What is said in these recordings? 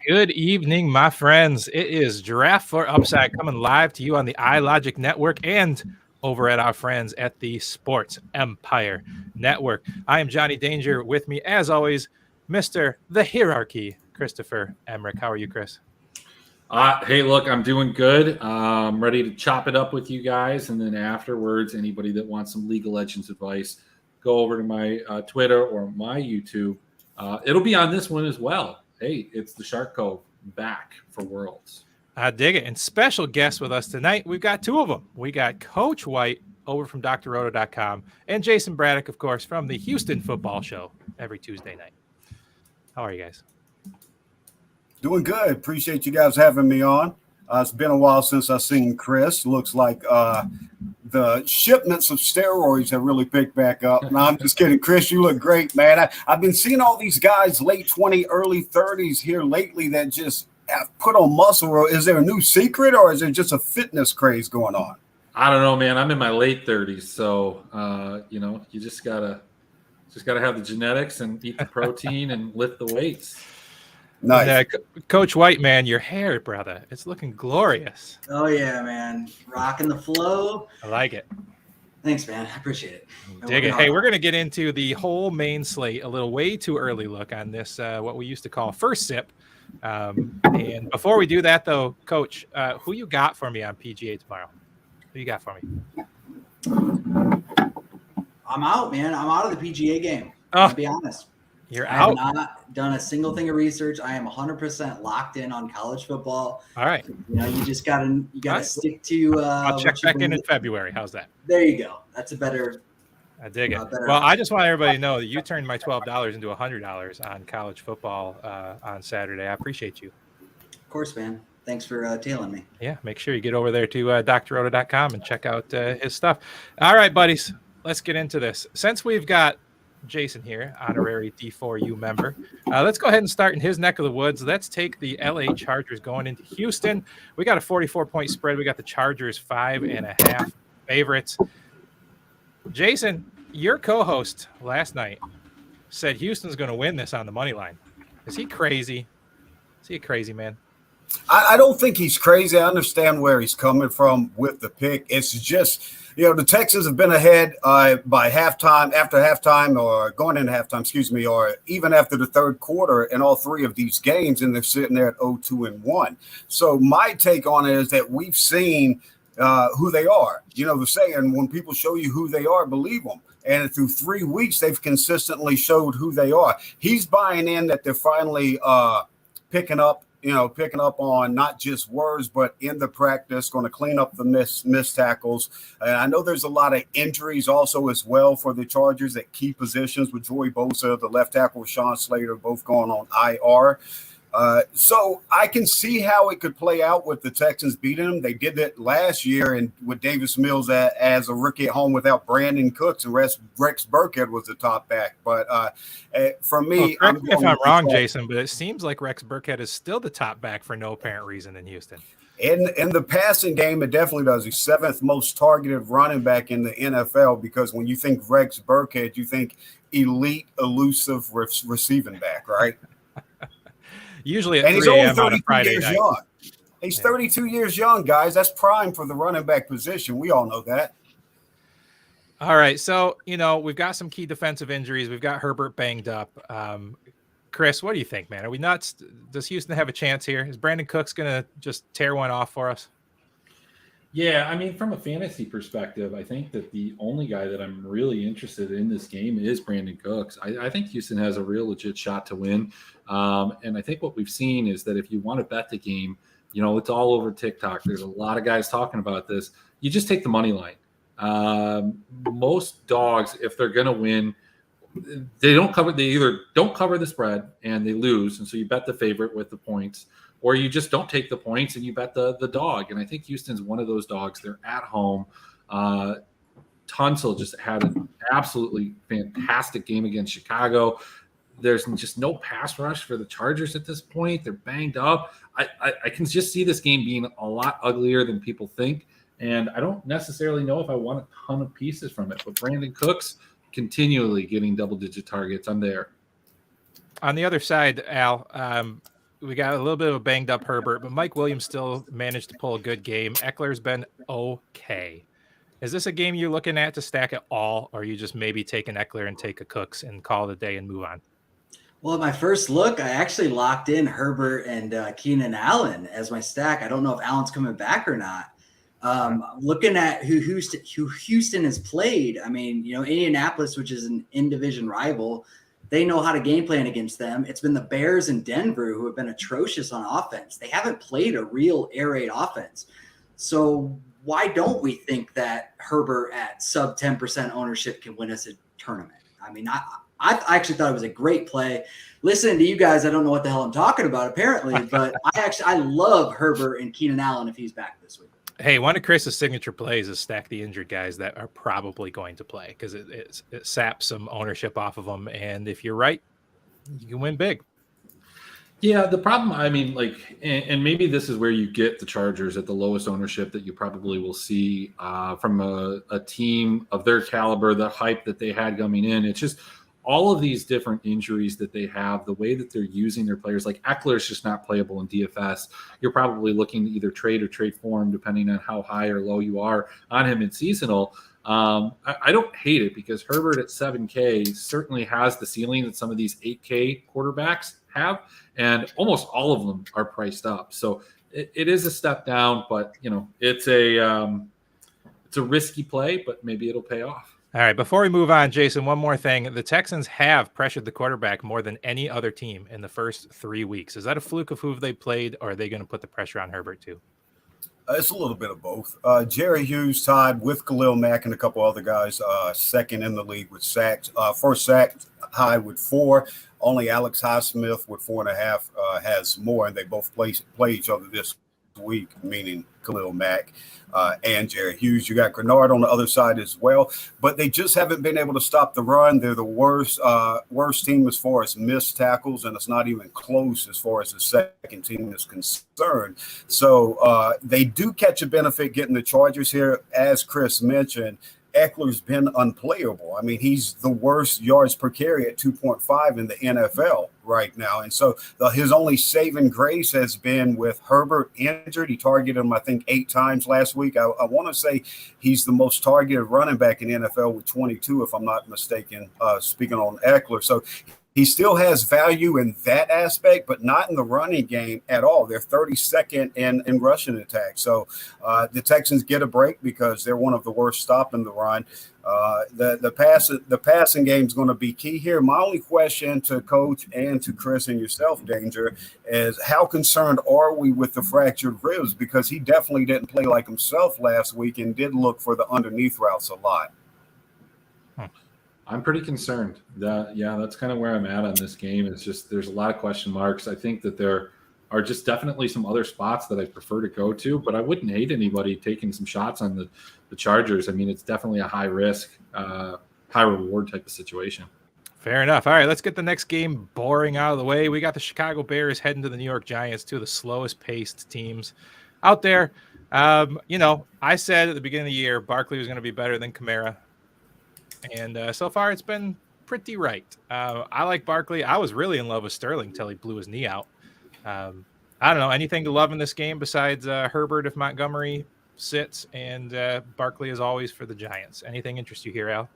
Good evening, my friends. It is Draft for Upside coming live to you on the iLogic Network and over at our friends at the Sports Empire Network. I am Jonny Danger. With me, as always, Mr. The Hierarchy, Christopher Emrick. How are you, Chris? Hey, look, I'm doing good. I'm ready to chop it up with you guys. And then afterwards, anybody that wants some League of Legends advice, go over to my Twitter or my YouTube. It'll be on this one as well. Hey, it's the Shark Cove back for Worlds. I dig it. And special guests with us tonight. We've got two of them. We got Coach White over from drroto.com and Jayson Braddock, of course, from the Houston Football Show every Tuesday night. How are you guys? Doing good. Appreciate you guys having me on. It's been a while since I've seen Chris. Looks like the shipments of steroids have really picked back up. No, I'm just kidding. Chris, you look great, man. I've been seeing all these guys late 20s, early 30s here lately that just have put on muscle. Is there a new secret or is there just a fitness craze going on? I don't know, man. I'm in my late 30s. So, you just gotta have the genetics and eat the protein and lift the weights. Nice. And, Coach White, man, your hair, brother, it's looking glorious. Oh, yeah, man. Rocking the flow. I like it. Thanks, man. I appreciate it. Dig it. Hey, we're going to get into the whole main slate, a little way too early look on this, what we used to call first sip. And before we do that, though, Coach, who you got for me on PGA tomorrow? Who you got for me? I'm out, man. I'm out of the PGA game. Oh, to be honest. You're I out. have not done a single thing of research. I am 100% locked in on college football. All right. You just gotta stick to. I'll check back in February. How's that? There you go. That's a better. I dig it. Well, I just want everybody to know that you turned my $12 into $100 on college football on Saturday. I appreciate you. Of course, man. Thanks for tailing me. Yeah, make sure you get over there to drroto.com and check out his stuff. All right, buddies, let's get into this. Since we've got Jayson here, honorary D4U member, let's go ahead and start in his neck of the woods. Let's take the LA Chargers going into Houston. We got a 44-point spread. We got the Chargers 5.5 favorites. Jayson, your co-host last night said Houston's going to win this on the money line. Is he crazy? Is he a crazy man? I don't think he's crazy. I understand where he's coming from with the pick. It's just, the Texans have been ahead by after halftime, or going into halftime, or even after the third quarter in all three of these games, and they're sitting there at 0-2-1. So my take on it is that we've seen who they are. The saying, when people show you who they are, believe them. And through 3 weeks, they've consistently showed who they are. He's buying in that they're finally picking up on not just words, but in the practice, going to clean up the missed tackles. And I know there's a lot of injuries also as well for the Chargers at key positions with Joey Bosa, the left tackle, Sean Slater, both going on IR. So I can see how it could play out with the Texans beating them. They did that last year, and with Davis Mills as a rookie at home without Brandon Cooks, and Rex Burkhead was the top back. But for me, correct me if I'm wrong, Jayson, but it seems like Rex Burkhead is still the top back for no apparent reason in Houston. In the passing game, it definitely does. He's seventh most targeted running back in the NFL, because when you think Rex Burkhead, you think elite, elusive receiving back, right? Usually at 3 a.m. on a Friday night. Young. He's 32 years young, guys. That's prime for the running back position. We all know that. All right. So, we've got some key defensive injuries. We've got Herbert banged up. Chris, what do you think, man? Are we nuts? Does Houston have a chance here? Is Brandon Cooks going to just tear one off for us? Yeah, I mean, from a fantasy perspective, I think that the only guy that I'm really interested in this game is Brandon Cooks. I think Houston has a real legit shot to win. And I think what we've seen is that if you want to bet the game, it's all over TikTok. There's a lot of guys talking about this. You just take the money line. Most dogs, if they're going to win, they don't cover. They either don't cover the spread and they lose, and so you bet the favorite with the points, or you just don't take the points and you bet the dog. And I think Houston's one of those dogs. They're at home. Tunsil just had an absolutely fantastic game against Chicago. There's just no pass rush for the Chargers at this point. They're banged up. I can just see this game being a lot uglier than people think. And I don't necessarily know if I want a ton of pieces from it. But Brandon Cooks continually getting double-digit targets. I'm there. On the other side, Al, we got a little bit of a banged-up Herbert, but Mike Williams still managed to pull a good game. Eckler's been okay. Is this a game you're looking at to stack at all, or are you just maybe take an Eckler and take a Cooks and call it a day and move on? Well, at my first look, I actually locked in Herbert and Keenan Allen as my stack. I don't know if Allen's coming back or not. Looking at who Houston has played, I mean, Indianapolis, which is an in-division rival, they know how to game plan against them. It's been the Bears and Denver who have been atrocious on offense. They haven't played a real air raid offense. So why don't we think that Herbert at sub 10% ownership can win us a tournament? I mean, I actually thought it was a great play. Listening to you guys, I don't know what the hell I'm talking about apparently, but I love Herbert and Keenan Allen if he's back this week. Hey, one of Chris's signature plays is stack the injured guys that are probably going to play because it saps some ownership off of them. And if you're right, you can win big. Yeah, the problem, I mean, and maybe this is where you get the Chargers at the lowest ownership that you probably will see from a team of their caliber, the hype that they had coming in. It's just all of these different injuries that they have, the way that they're using their players. Like Eckler is just not playable in DFS. You're probably looking to either trade or trade for him, depending on how high or low you are on him in seasonal. I don't hate it because Herbert at 7K certainly has the ceiling that some of these 8K quarterbacks have, and almost all of them are priced up. So it is a step down, but it's a risky play, but maybe it'll pay off. All right, before we move on, Jason, one more thing. The Texans have pressured the quarterback more than any other team in the first 3 weeks. Is that a fluke of who they played, or are they going to put the pressure on Herbert too? It's a little bit of both. Jerry Hughes tied with Khalil Mack and a couple other guys, second in the league with sacks. First sack high with 4. Only Alex Highsmith with 4.5 has more, and they both play each other this week, meaning Khalil Mack and Jerry Hughes. You got Grenard on the other side as well, but they just haven't been able to stop the run. They're the worst team as far as missed tackles, and it's not even close as far as the second team is concerned. So they do catch a benefit getting the Chargers here. As Chris mentioned, Eckler's been unplayable. I mean, he's the worst yards per carry at 2.5 in the NFL right now. And so his only saving grace has been with Herbert injured. He targeted him, I think, 8 times last week. I want to say he's the most targeted running back in the NFL with 22, if I'm not mistaken, speaking on Eckler. So he still has value in that aspect, but not in the running game at all. They're 32nd in rushing attack. So the Texans get a break because they're one of the worst stopping the run. The passing game is going to be key here. My only question to Coach and to Chris and yourself, Danger, is how concerned are we with the fractured ribs? Because he definitely didn't play like himself last week and did look for the underneath routes a lot. I'm pretty concerned. That's kind of where I'm at on this game. It's just there's a lot of question marks. I think that there are just definitely some other spots that I prefer to go to, but I wouldn't hate anybody taking some shots on the Chargers. I mean, it's definitely a high risk, high reward type of situation. Fair enough. All right, let's get the next game boring out of the way. We got the Chicago Bears heading to the New York Giants, 2 of the slowest paced teams out there. I said at the beginning of the year, Barkley was going to be better than Kamara. And so far, it's been pretty right. I like Barkley. I was really in love with Sterling until he blew his knee out. I don't know. Anything to love in this game besides Herbert if Montgomery sits and Barkley as always for the Giants. Anything interest you here, Al?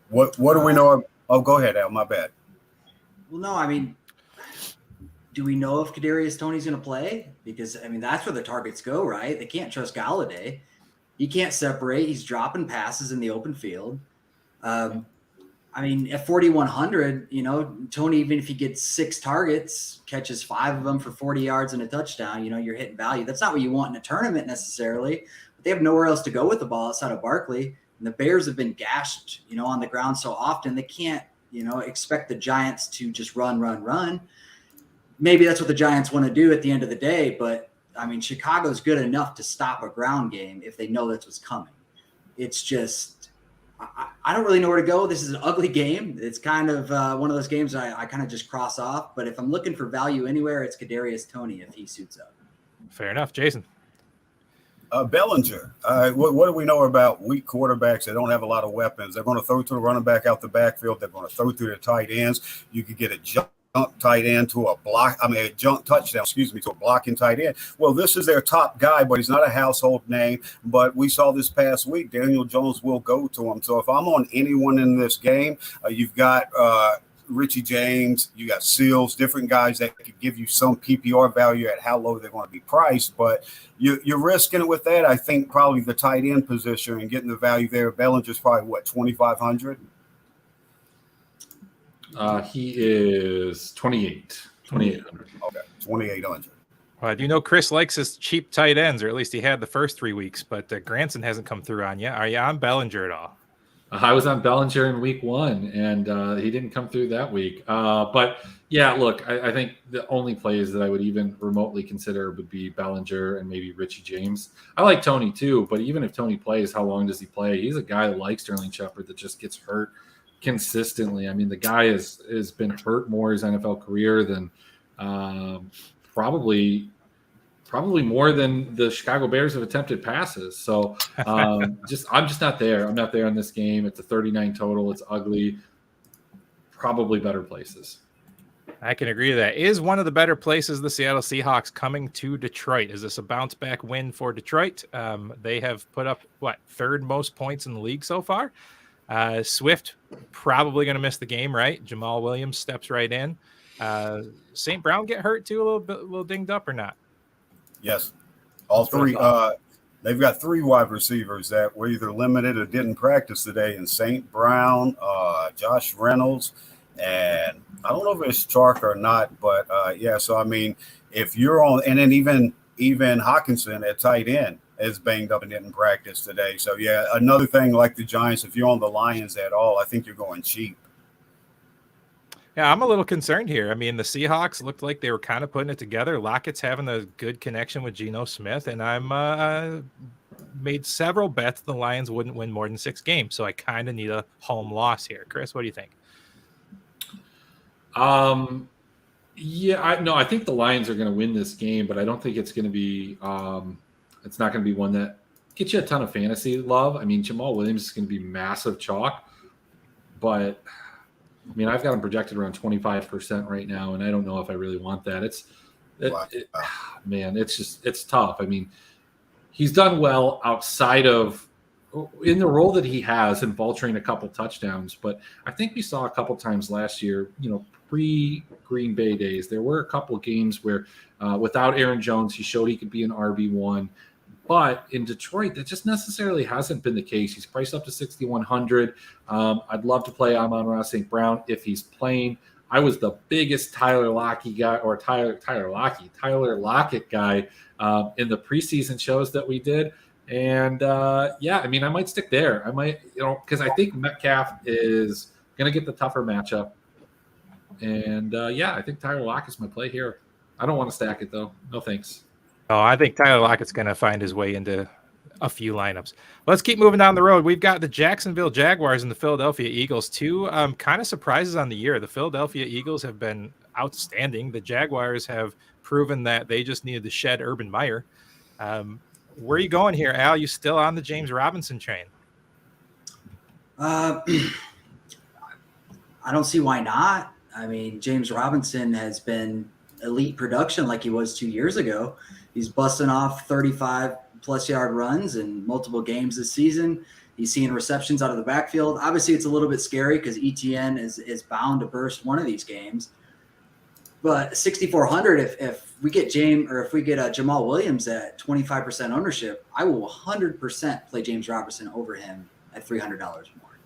What do we know? Oh, go ahead, Al. My bad. Well, no, I mean, do we know if Kadarius Toney's going to play? Because, I mean, that's where the targets go, right? They can't trust Galladay. He can't separate. He's dropping passes in the open field. I mean, at 4,100, Toney, even if he gets 6 targets, catches 5 of them for 40 yards and a touchdown, you're hitting value. That's not what you want in a tournament necessarily. But they have nowhere else to go with the ball outside of Barkley. And the Bears have been gashed, on the ground so often they can't, expect the Giants to just run. Maybe that's what the Giants want to do at the end of the day, but I mean, Chicago's good enough to stop a ground game if they know that's what's coming. It's just, I don't really know where to go. This is an ugly game. It's kind of one of those games I kind of just cross off. But if I'm looking for value anywhere, it's Kadarius Toney if he suits up. Fair enough, Jason. Bellinger. What do we know about weak quarterbacks that don't have a lot of weapons? They're going to throw to the running back out the backfield. They're going to throw through the tight ends. You could get a jump tight end to a jump touchdown, to a blocking tight end. Well, this is their top guy, but he's not a household name. But we saw this past week, Daniel Jones will go to him. So if I'm on anyone in this game, you've got Richie James, you got Seals, different guys that could give you some PPR value at how low they're going to be priced. But you're risking it with that. I think probably the tight end position and getting the value there. Bellinger's probably, 2,500? He is 2,800. Okay, 2,800. Well, do you know Chris likes his cheap tight ends, or at least he had the first 3 weeks, but Granson hasn't come through on you. Are you on Bellinger at all? I was on Bellinger in week 1, and he didn't come through that week. But, yeah, look, I think the only plays that I would even remotely consider would be Bellinger and maybe Richie James. I like Toney too, but even if Toney plays, how long does he play? He's a guy like Sterling Shepard that just gets hurt consistently. I mean, the guy has been hurt more his NFL career than probably more than the Chicago Bears have attempted passes. So I'm just not there. I'm not there in this game. It's a 39 total. It's ugly. Probably better places. I can agree with that. Is one of the better places the Seattle Seahawks coming to Detroit? Is this a bounce back win for Detroit? They have put up third most points in the league so far. Swift probably going to miss the game, right? Jamal Williams steps right in. St. Brown get hurt too, a little dinged up or not? Yes, all three. They've got 3 wide receivers that were either limited or didn't practice today, and St. Brown, Josh Reynolds, and I don't know if it's Chark or not, but yeah. So I mean, if you're on, and then even Hawkinson at tight end is banged up and didn't practice today. So yeah, another thing like the Giants, if you're on the Lions at all, I think you're going cheap. Yeah, I'm a little concerned here. I mean, the Seahawks looked like they were kind of putting it together. Lockett's having a good connection with Geno Smith, and I'm made several bets the Lions wouldn't win more than 6 games. So I kind of need a home loss here. Chris, what do you think? Yeah, I think the Lions are going to win this game, but I don't think it's going to be it's not going to be one that gets you a ton of fantasy love. I mean, Jamal Williams is going to be massive chalk, but I mean, I've got him projected around 25% right now, and I don't know if I really want that. Man, it's tough. I mean, he's done well outside of in the role that he has in vulturing a couple touchdowns, but I think we saw a couple times last year, pre-Green Bay days, there were a couple games where without Aaron Jones, he showed he could be an RB1. But in Detroit, that just necessarily hasn't been the case. He's priced up to 6,100. I'd love to play Amon-Ra St. Brown if he's playing. I was the biggest Tyler Lockett guy in the preseason shows that we did. And yeah, I mean, I might stick there. I might, because I think Metcalf is going to get the tougher matchup. And yeah, I think Tyler Lockett's my play here. I don't want to stack it though. No thanks. Oh, I think Tyler Lockett's going to find his way into a few lineups. Let's keep moving down the road. We've got the Jacksonville Jaguars and the Philadelphia Eagles, 2 kind of surprises on the year. The Philadelphia Eagles have been outstanding. The Jaguars have proven that they just needed to shed Urban Meyer. Where are you going here, Al? You still on the James Robinson train? I don't see why not. I mean, James Robinson has been elite production like he was 2 years ago. He's busting off 35-plus yard runs in multiple games this season. He's seeing receptions out of the backfield. Obviously, it's a little bit scary because ETN is bound to burst one of these games. But 6,400, if we get Jamal Williams at 25% ownership, I will 100% play James Robinson over him at $300 more.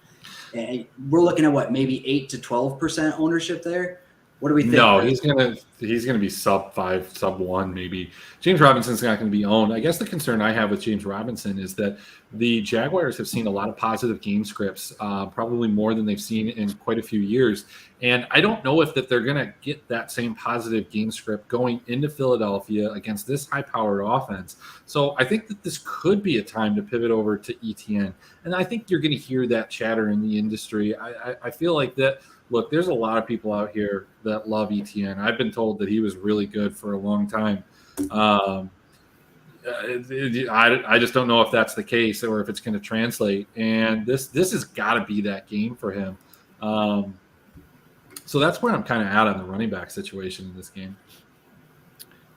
And we're looking at maybe 8 to 12% ownership there. What do we think? No, he's gonna be sub 5, sub 1, maybe. James Robinson's not going to be owned. I guess the concern I have with James Robinson is that the Jaguars have seen a lot of positive game scripts, probably more than they've seen in quite a few years. And I don't know if that they're going to get that same positive game script going into Philadelphia against this high-powered offense. So I think that this could be a time to pivot over to ETN. And I think you're going to hear that chatter in the industry. I feel like that. Look, there's a lot of people out here that love ETN. I've been told that he was really good for a long time. I just don't know if that's the case or if it's going to translate. And this has got to be that game for him. So that's where I'm kind of at on the running back situation in this game.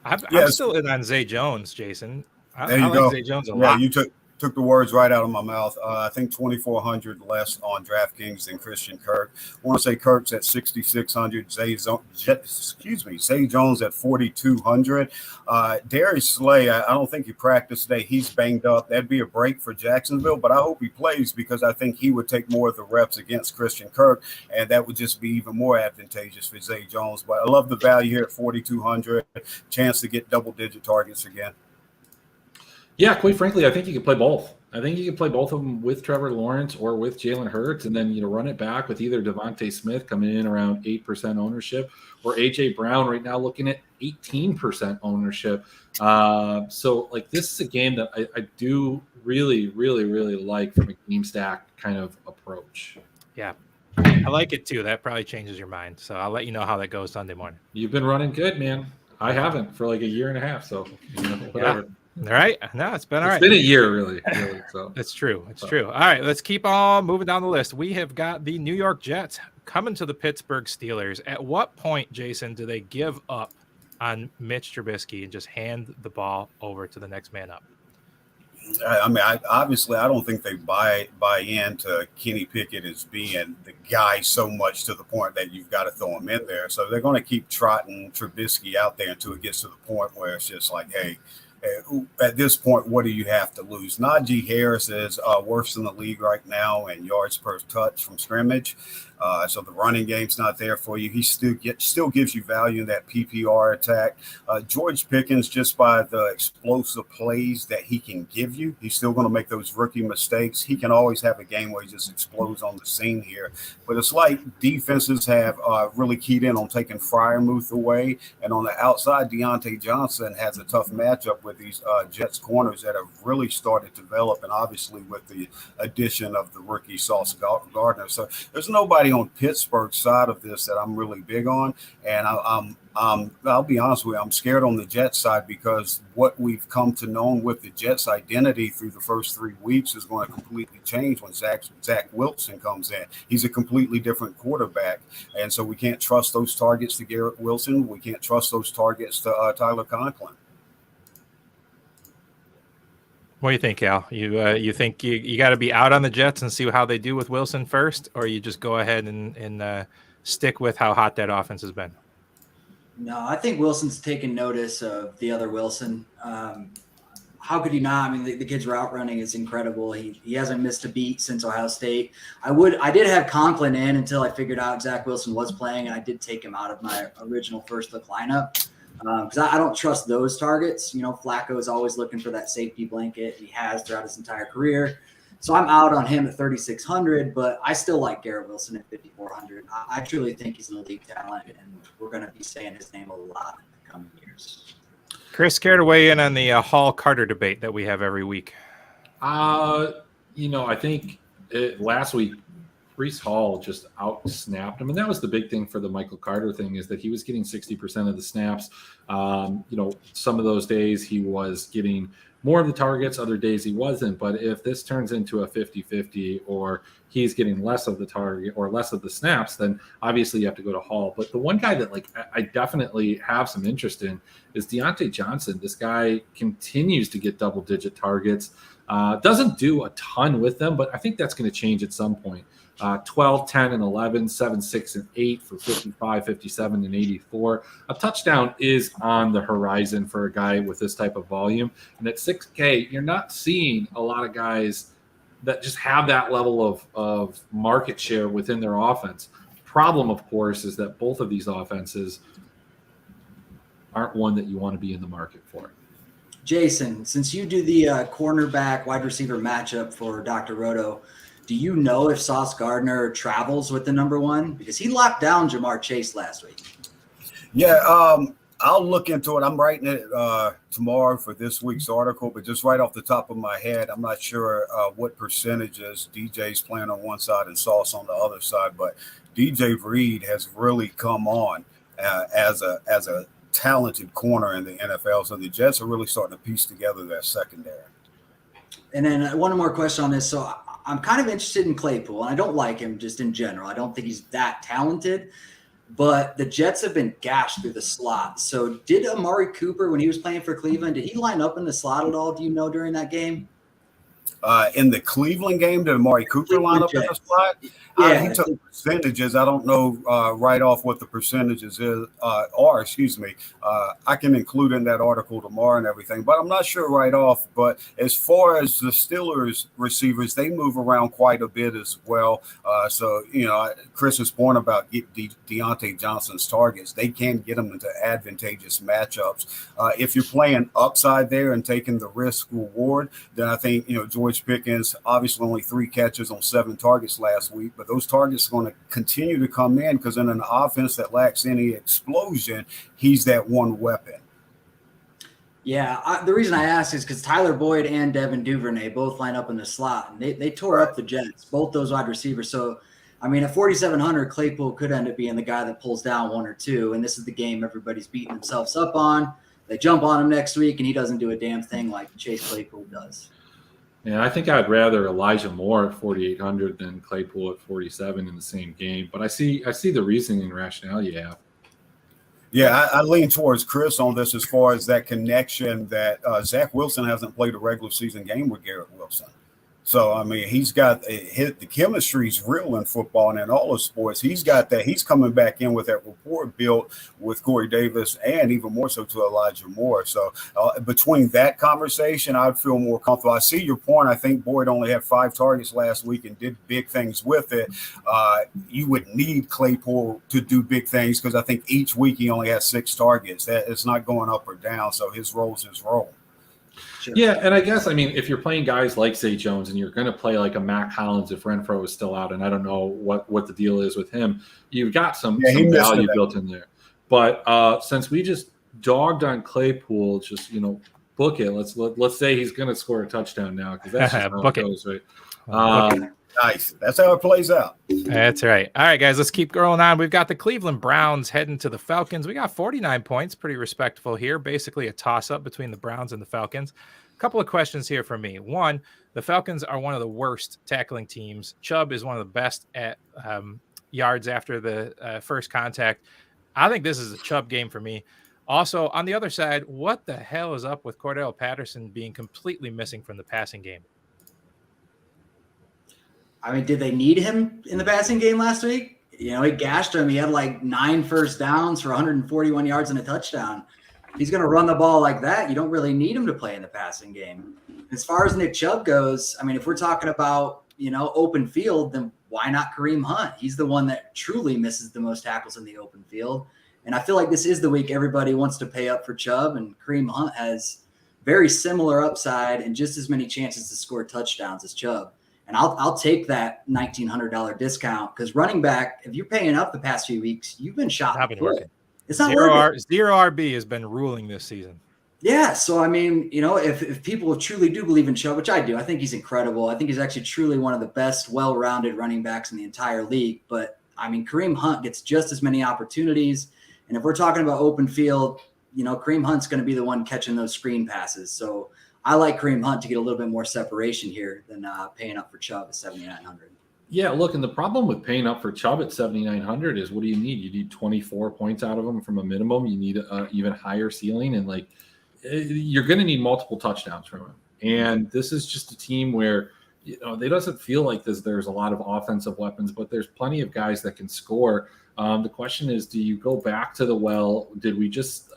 I'm still in on Zay Jones, Jason. I like Zay Jones a lot. You took the words right out of my mouth. I think 2,400 less on DraftKings than Christian Kirk. I want to say Kirk's at 6,600. Zay Jones at 4,200. Darius Slay, I don't think he practiced today. He's banged up. That'd be a break for Jacksonville, but I hope he plays because I think he would take more of the reps against Christian Kirk, and that would just be even more advantageous for Zay Jones. But I love the value here at 4,200. Chance to get double-digit targets again. Yeah, quite frankly, I think you could play both. I think you could play both of them with Trevor Lawrence or with Jalen Hurts, and then run it back with either Devontae Smith coming in around 8% ownership or A.J. Brown right now looking at 18% ownership. So this is a game that I do really, really, really like from a game stack kind of approach. Yeah, I like it too. That probably changes your mind. So I'll let you know how that goes Sunday morning. You've been running good, man. I haven't for like a year and a half. So whatever. Yeah. All right. No, it's been all right. It's been a year, really. So It's true. It's true. All right. Let's keep on moving down the list. We have got the New York Jets coming to the Pittsburgh Steelers. At what point, Jason, do they give up on Mitch Trubisky and just hand the ball over to the next man up? I mean, obviously, I don't think they buy into Kenny Pickett as being the guy so much to the point that you've got to throw him in there. So they're going to keep trotting Trubisky out there until it gets to the point where it's just like, hey, at this point, what do you have to lose? Najee Harris is worse in the league right now in yards per touch from scrimmage. So the running game's not there for you. He still gives you value in that PPR attack. George Pickens, just by the explosive plays that he can give you, he's still going to make those rookie mistakes. He can always have a game where he just explodes on the scene here. But it's like defenses have really keyed in on taking Freiermuth away. And on the outside, Deontay Johnson has a tough matchup with these Jets corners that have really started to develop, and obviously with the addition of the rookie Sauce Gardner. So there's nobody on Pittsburgh's side of this that I'm really big on, and I'll be honest with you, I'm scared on the Jets side because what we've come to know with the Jets' identity through the first 3 weeks is going to completely change when Zach Wilson comes in. He's a completely different quarterback, and so we can't trust those targets to Garrett Wilson. We can't trust those targets to Tyler Conklin. What do you think, Al? You think you got to be out on the Jets and see how they do with Wilson first, or you just go ahead and stick with how hot that offense has been? No, I think Wilson's taken notice of the other Wilson. How could he not? I mean, the kid's route running is incredible. He hasn't missed a beat since Ohio State. I did have Conklin in until I figured out Zach Wilson was playing, and I did take him out of my original first look lineup. Because I don't trust those targets. Flacco is always looking for that safety blanket. He has throughout his entire career. So I'm out on him at 3,600, but I still like Garrett Wilson at 5,400. I truly think he's an elite talent, and we're going to be saying his name a lot in the coming years. Chris, care to weigh in on the Hall-Carter debate that we have every week? I think last week, Breece Hall just out-snapped him. And that was the big thing for the Michael Carter thing, is that he was getting 60% of the snaps. Some of those days he was getting more of the targets, other days he wasn't. But if this turns into a 50-50 or he's getting less of the target or less of the snaps, then obviously you have to go to Hall. But the one guy that I definitely have some interest in is Deontay Johnson. This guy continues to get double-digit targets. Doesn't do a ton with them, but I think that's going to change at some point. 12, 10, and 11, 7, 6, and 8 for 55, 57, and 84. A touchdown is on the horizon for a guy with this type of volume. And at 6K, you're not seeing a lot of guys that just have that level of market share within their offense. problem, of course, is that both of these offenses aren't one that you want to be in the market for. Jayson, since you do the cornerback wide receiver matchup for Dr. Roto, do you know if Sauce Gardner travels with the number one? Because he locked down Jamar Chase last week. Yeah, I'll look into it. I'm writing it tomorrow for this week's article, but just right off the top of my head, I'm not sure what percentages DJ's playing on one side and Sauce on the other side. But DJ Reed has really come on as a talented corner in the NFL. So the Jets are really starting to piece together their secondary. And then one more question on this. So I'm kind of interested in Claypool, and I don't like him just in general. I don't think he's that talented. But the Jets have been gashed through the slot. So did Amari Cooper, when he was playing for Cleveland, did he line up in the slot at all? Do you know during that game? In the Cleveland game, did Amari Cooper line up in the slot? Yeah, he took percentages. I don't know right off what the percentages are. Excuse me. I can include in that article tomorrow and everything, but I'm not sure right off. But as far as the Steelers receivers, they move around quite a bit as well. So, Chris's point about Deontay Johnson's targets, they can get them into advantageous matchups. If you're playing upside there and taking the risk reward, then I think, George Pickens, obviously only 3 catches on 7 targets last week, but those targets are going to continue to come in because in an offense that lacks any explosion, he's that one weapon. Yeah, the reason I asked is because Tyler Boyd and Devin Duvernay both line up in the slot, and they tore up the Jets, both those wide receivers. So, I mean, at 4,700, Claypool could end up being the guy that pulls down 1 or 2, and this is the game everybody's beating themselves up on. They jump on him next week, and he doesn't do a damn thing like Chase Claypool does. Yeah, I think I'd rather Elijah Moore at 4,800 than Claypool at 47 in the same game. But I see the reasoning and rationale you have. Yeah, I lean towards Chris on this as far as that connection that Zach Wilson hasn't played a regular season game with Garrett Wilson. So, I mean, he's got the chemistry's real in football and in all of sports. He's got that. He's coming back in with that rapport built with Corey Davis and even more so to Elijah Moore. So, between that conversation, I'd feel more comfortable. I see your point. I think Boyd only had 5 targets last week and did big things with it. You would need Claypool to do big things because I think each week he only has 6 targets. It's not going up or down. So, his role's his role. Sure. Yeah, and I guess, if you're playing guys like Zay Jones and you're going to play like a Mac Hollins if Renfro is still out, and I don't know what the deal is with him, you've got some value built in there. But since we just dogged on Claypool, just, book it. Let's say he's going to score a touchdown now because that's just how it goes, right? Nice. That's how it plays out. That's right. All right, guys, let's keep going on. We've got the Cleveland Browns heading to the Falcons. We got 49 points, pretty respectable here. Basically a toss-up between the Browns and the Falcons. A couple of questions here for me. One, the Falcons are one of the worst tackling teams. Chubb is one of the best at yards after the first contact. I think this is a Chubb game for me. Also, on the other side, what the hell is up with Cordell Patterson being completely missing from the passing game? I mean, did they need him in the passing game last week? He gashed him. He had like 9 first downs for 141 yards and a touchdown. He's going to run the ball like that. You don't really need him to play in the passing game. As far as Nick Chubb goes, if we're talking about, open field, then why not Kareem Hunt? He's the one that truly misses the most tackles in the open field. And I feel like this is the week everybody wants to pay up for Chubb, and Kareem Hunt has very similar upside and just as many chances to score touchdowns as Chubb. And I'll take that $1,900 discount because running back, if you're paying up the past few weeks, you've been shot. It's not working. Zero RB has been ruling this season. Yeah. So, if people truly do believe in Chubb, which I do, I think he's incredible. I think he's actually truly one of the best well-rounded running backs in the entire league. But, Kareem Hunt gets just as many opportunities. And if we're talking about open field, Kareem Hunt's going to be the one catching those screen passes. So, I like Kareem Hunt to get a little bit more separation here than paying up for Chubb at 7,900. Yeah, look, and the problem with paying up for Chubb at 7,900 is what do you need? You need 24 points out of him from a minimum. You need an even higher ceiling, and you're going to need multiple touchdowns from him. And this is just a team where it doesn't feel like there's a lot of offensive weapons, but there's plenty of guys that can score. The question is, do you go back to the well? Did we just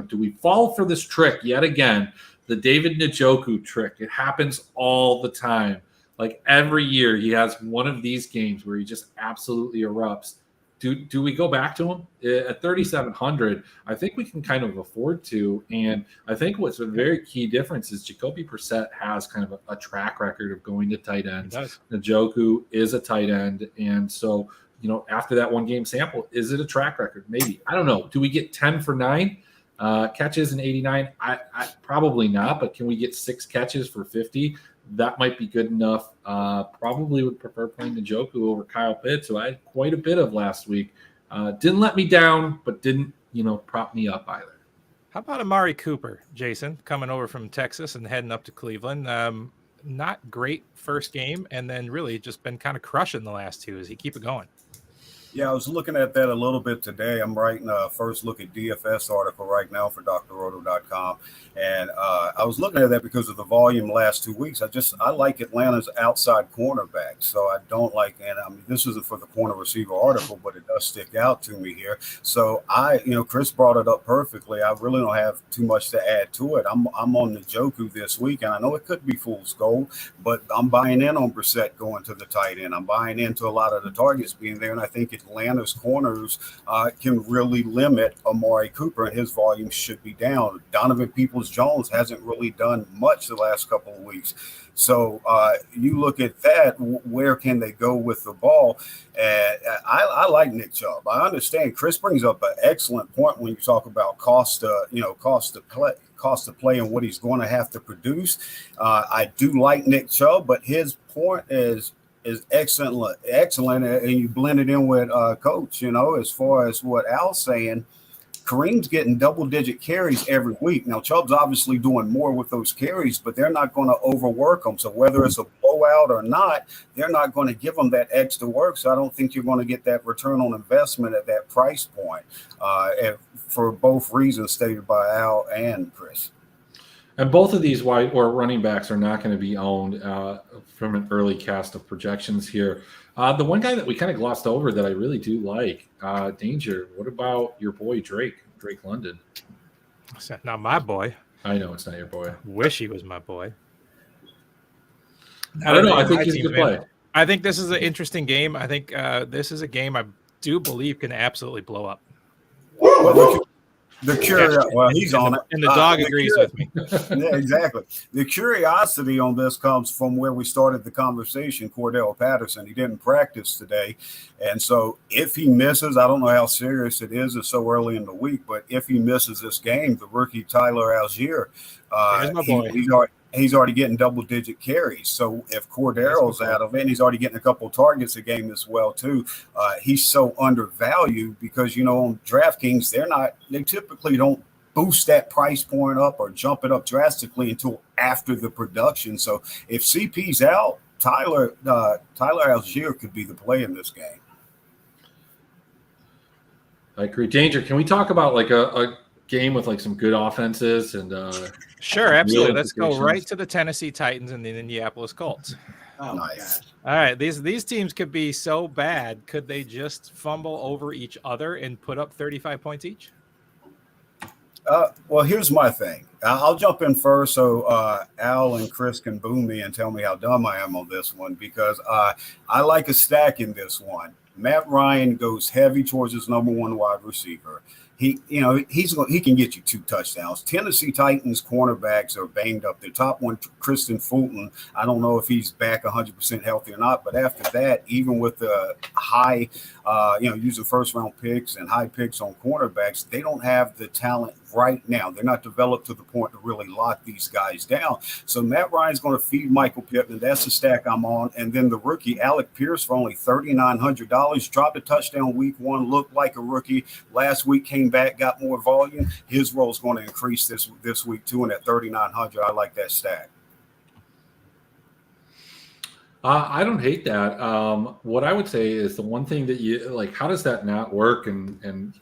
do we fall for this trick yet again? The David Njoku trick. It happens all the time. Like every year he has one of these games where he just absolutely erupts. do we go back to him at 3,700? I think we can kind of afford to. And I think what's a very key difference is Jacoby Brissett has kind of a track record of going to tight ends. Njoku is a tight end, and so after that 1 game sample, is it a track record? Maybe. I don't know. Do we get 10 for 9 catches and 89? I probably not. But can we get 6 catches for 50? That might be good enough. Probably would prefer playing Njoku over Kyle Pitts, who I had quite a bit of last week. Didn't let me down, but didn't, prop me up either. How about Amari Cooper, Jason, coming over from Texas and heading up to Cleveland? Not great first game, and then really just been kind of crushing the last 2. Does he keep it going? Yeah, I was looking at that a little bit today. I'm writing a first look at DFS article right now for drroto.com. And I was looking at that because of the volume last 2 weeks. I like Atlanta's outside cornerback. So I don't like, and I mean, this isn't for the corner receiver article, but it does stick out to me here. So Chris brought it up perfectly. I really don't have too much to add to it. I'm on Njoku this week, and I know it could be fool's gold, but I'm buying in on Brissett going to the tight end. I'm buying into a lot of the targets being there, and I think Atlanta's corners can really limit Amari Cooper, and his volume should be down. Donovan Peoples-Jones hasn't really done much the last couple of weeks. So you look at that, where can they go with the ball? I like Nick Chubb. I understand Chris brings up an excellent point when you talk about cost to play and what he's going to have to produce. I do like Nick Chubb, but his point is excellent, and you blend it in with Coach. As far as what Al's saying, Kareem's getting double-digit carries every week. Now, Chubb's obviously doing more with those carries, but they're not going to overwork them. So whether it's a blowout or not, they're not going to give them that extra work. So I don't think you're going to get that return on investment at that price point for both reasons stated by Al and Chris. And both of these wide or running backs are not going to be owned from an early cast of projections here. The one guy that we kind of glossed over that I really do like, Danger. What about your boy Drake London? It's not my boy. I know it's not your boy. Wish he was my boy. I don't know. I think he's a good play. I think this is an interesting game. I think this is a game I do believe can absolutely blow up. He's on it. And the dog agrees with me. Yeah, exactly. The curiosity on this comes from where we started the conversation, Cordell Patterson. He didn't practice today. And so if he misses, I don't know how serious it is. It's so early in the week. But if he misses this game, the rookie Tyler Algier, he's already getting double-digit carries. So if Cordero's out of it, and he's already getting a couple of targets a game as well too, he's so undervalued because, on DraftKings, they typically don't boost that price point up or jump it up drastically until after the production. So if CP's out, Tyler Algier could be the play in this game. I agree. Danger, can we talk about like a game with like some good offenses and sure, absolutely. Let's go right to the Tennessee Titans and the Indianapolis Colts. Oh, nice. All right, these teams could be so bad. Could they just fumble over each other and put up 35 points each? Well, here's my thing. I'll jump in first so Al and Chris can boo me and tell me how dumb I am on this one because I like a stack in this one. Matt Ryan goes heavy towards his number one wide receiver. He can get you 2 touchdowns. Tennessee Titans cornerbacks are banged up. Their top one, Kristen Fulton, I don't know if he's back 100% healthy or not. But after that, even with the high, using first-round picks and high picks on cornerbacks, they don't have the talent right now. They're not developed to the point to really lock these guys down. So Matt Ryan's going to feed Michael Pittman. That's the stack I'm on. And then the rookie, Alec Pierce, for only $3,900, dropped a touchdown week 1, looked like a rookie. Last week came back, got more volume. His role is going to increase this week too. And at $3,900, I like that stack. I don't hate that. What I would say is the one thing that you like, how does that not work and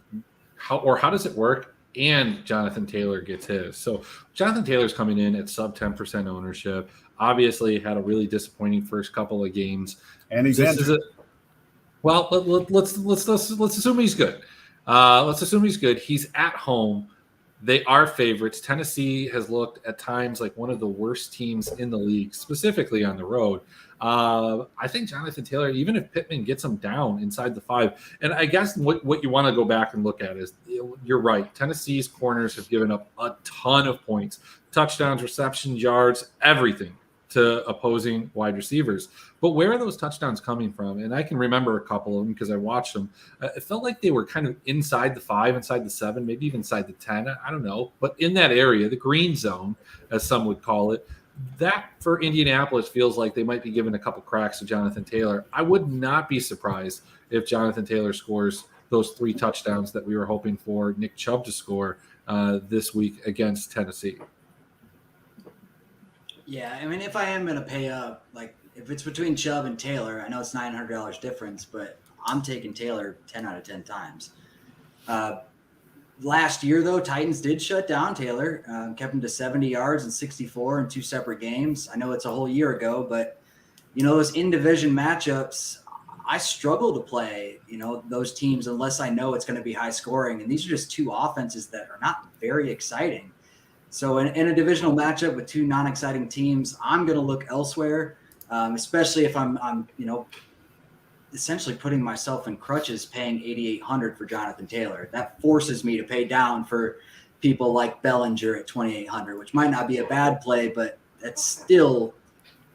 how does it work? And Jonathan Taylor gets his. So Jonathan Taylor's coming in at sub 10% ownership. Obviously had a really disappointing first couple of games. And he's injured. Let's assume he's good. Let's assume he's good. He's at home. They are favorites. Tennessee has looked at times like one of the worst teams in the league, specifically on the road. I think Jonathan Taylor, even if Pittman gets him down inside the 5, and I guess what you want to go back and look at is, you're right. Tennessee's corners have given up a ton of points, touchdowns, receptions, yards, everything to opposing wide receivers. But where are those touchdowns coming from? And I can remember a couple of them because I watched them. It felt like they were kind of inside the 5, inside the 7, maybe even inside the 10. I don't know. But in that area, the green zone, as some would call it, that for Indianapolis feels like they might be giving a couple cracks to Jonathan Taylor. I would not be surprised if Jonathan Taylor scores those 3 touchdowns that we were hoping for Nick Chubb to score this week against Tennessee. Yeah, I mean, if I am going to pay up, like if it's between Chubb and Taylor, I know it's $900 difference, but I'm taking Taylor 10 out of 10 times. Last year, though, Titans did shut down Taylor, kept him to 70 yards and 64 in 2 separate games. I know it's a whole year ago, but, those in-division matchups, I struggle to play, those teams unless I know it's going to be high scoring. And these are just 2 offenses that are not very exciting. So in a divisional matchup with 2 non-exciting teams, I'm going to look elsewhere, especially if I'm essentially putting myself in crutches paying $8,800 for Jonathan Taylor. That forces me to pay down for people like Bellinger at $2,800, which might not be a bad play, but that's still,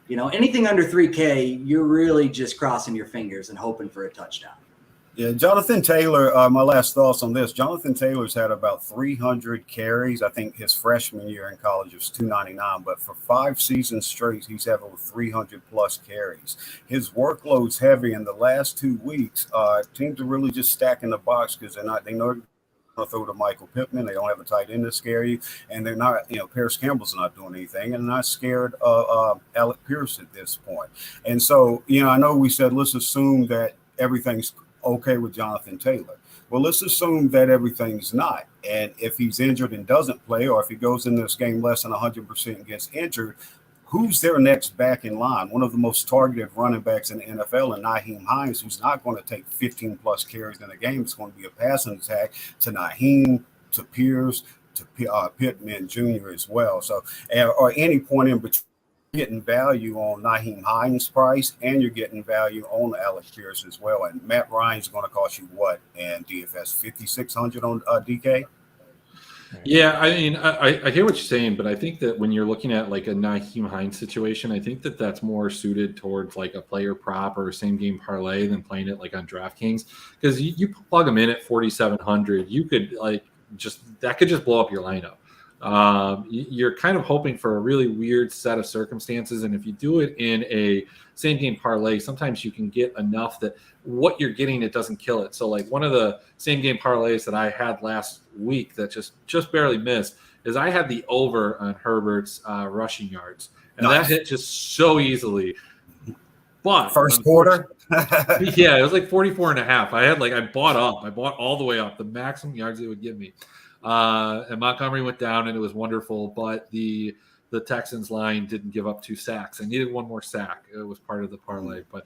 anything under $3K, you're really just crossing your fingers and hoping for a touchdown. Yeah, Jonathan Taylor, my last thoughts on this. Jonathan Taylor's had about 300 carries. I think his freshman year in college was 299, but for 5 seasons straight, he's had over 300-plus carries. His workload's heavy in the last 2 weeks. Teams are really just stacking the box because they know to throw to Michael Pittman. They don't have a tight end to scare you, and they're not, Paris Campbell's not doing anything, and they're not scared of Alec Pierce at this point. And so, I know we said let's assume that everything's okay with Jonathan Taylor. Well, let's assume that everything's not. And if he's injured and doesn't play, or if he goes in this game less than 100% and gets injured, who's their next back in line? One of the most targeted running backs in the NFL, and Nyheim Hines, who's not going to take 15-plus carries in a game. It's going to be a passing attack to Nyheim, to Pierce, to Pittman Jr. as well. So, or any point in between, getting value on Nyheim Hines' price, and you're getting value on Alec Pierce as well. And Matt Ryan's going to cost you what? And DFS $5,600 on DK. Yeah, I mean, I hear what you're saying, but I think that when you're looking at like a Nyheim Hines situation, I think that that's more suited towards like a player prop or a same game parlay than playing it like on DraftKings, because you plug them in at 4,700, you could that could just blow up your lineup. You're kind of hoping for a really weird set of circumstances, and if you do it in a same game parlay, sometimes you can get enough that what you're getting, it doesn't kill it. So like one of the same game parlays that I had last week that just barely missed is I had the over on Herbert's rushing yards, and that hit just so easily. But first quarter, yeah, it was like 44.5. I bought all the way up the maximum yards it would give me. And Montgomery went down, and it was wonderful. But the Texans line didn't give up 2 sacks. I needed 1 more sack. It was part of the parlay. But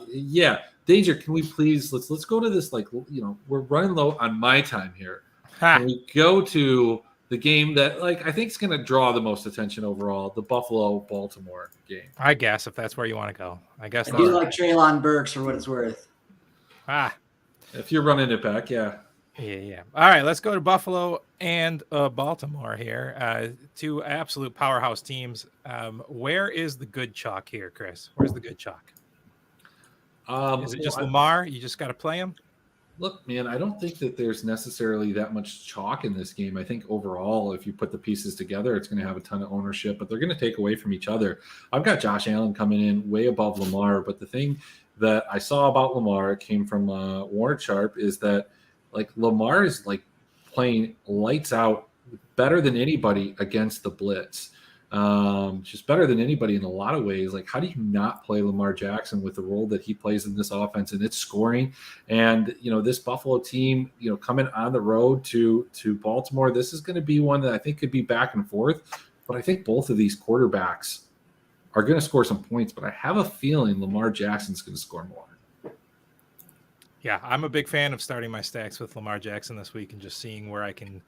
yeah, Danger, can we please let's go to this? We're running low on my time here. Can we go to the game that I think is going to draw the most attention overall, the Buffalo-Baltimore game? I guess if that's where you want to go. I guess I do like Treylon Burks for what it's worth. If you're running it back, yeah. Yeah. All right, let's go to Buffalo and Baltimore here. 2 absolute powerhouse teams. Where is the good chalk here, Chris? Where's the good chalk? Is it just Lamar? You just got to play him? Look, man, I don't think that there's necessarily that much chalk in this game. I think overall, if you put the pieces together, it's going to have a ton of ownership, but they're going to take away from each other. I've got Josh Allen coming in way above Lamar, but the thing that I saw about Lamar came from Warren Sharp is that Lamar is playing lights out, better than anybody against the blitz. Just better than anybody in a lot of ways. How do you not play Lamar Jackson with the role that he plays in this offense, and it's scoring? And this Buffalo team, coming on the road to Baltimore, this is going to be one that I think could be back and forth. But I think both of these quarterbacks are going to score some points. But I have a feeling Lamar Jackson's going to score more. Yeah, I'm a big fan of starting my stacks with Lamar Jackson this week and just seeing where I can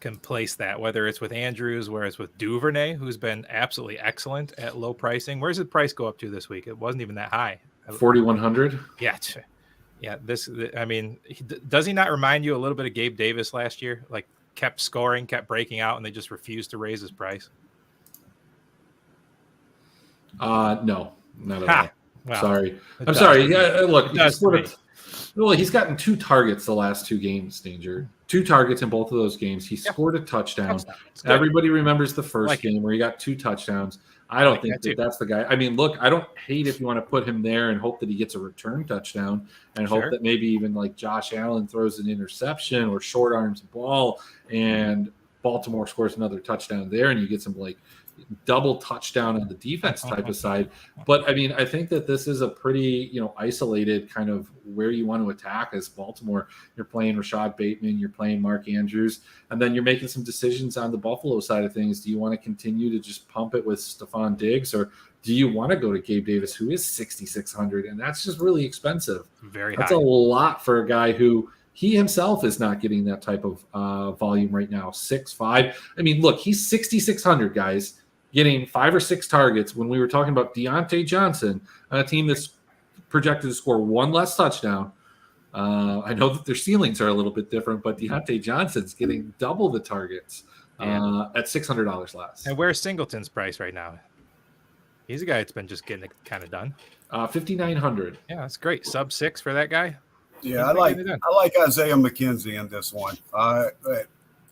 can place that, whether it's with Andrews, where it's with Duvernay, who's been absolutely excellent at low pricing. Where's the price go up to this week? It wasn't even that high. 4,100. Yeah. Yeah. I mean, does he not remind you a little bit of Gabe Davis last year? Like kept scoring, kept breaking out, and they just refused to raise his price. No, not at all. Wow. Sorry. I'm sorry. Yeah, look, he's gotten 2 targets the last 2 games, Danger. 2 targets in both of those games. He scored a touchdown. Everybody remembers the first game where he got 2 touchdowns. I don't think that's the guy. I mean, look, I don't hate if you want to put him there and hope that he gets a return touchdown and hope that maybe even like Josh Allen throws an interception or short arms the ball and Baltimore scores another touchdown there and you get some like double touchdown on the defense type of side. But I mean, I think that this is a pretty, isolated kind of where you want to attack as Baltimore. You're playing Rashad Bateman, you're playing Mark Andrews, and then you're making some decisions on the Buffalo side of things. Do you want to continue to just pump it with Stephon Diggs, or do you want to go to Gabe Davis, who is 6,600, and that's just really expensive. That's a lot for a guy who he himself is not getting that type of volume right now. 6'5". I mean, look, he's 6,600, guys, getting 5 or 6 targets when we were talking about Deontay Johnson on a team that's projected to score 1 less touchdown. I know that their ceilings are a little bit different, but Deontay Johnson's getting double the targets at $600 less. And where's Singleton's price right now? He's a guy that's been just getting it kind of done. 5,900. Yeah, that's great. Sub 6 for that guy. Yeah, I like Isaiah McKenzie in this one.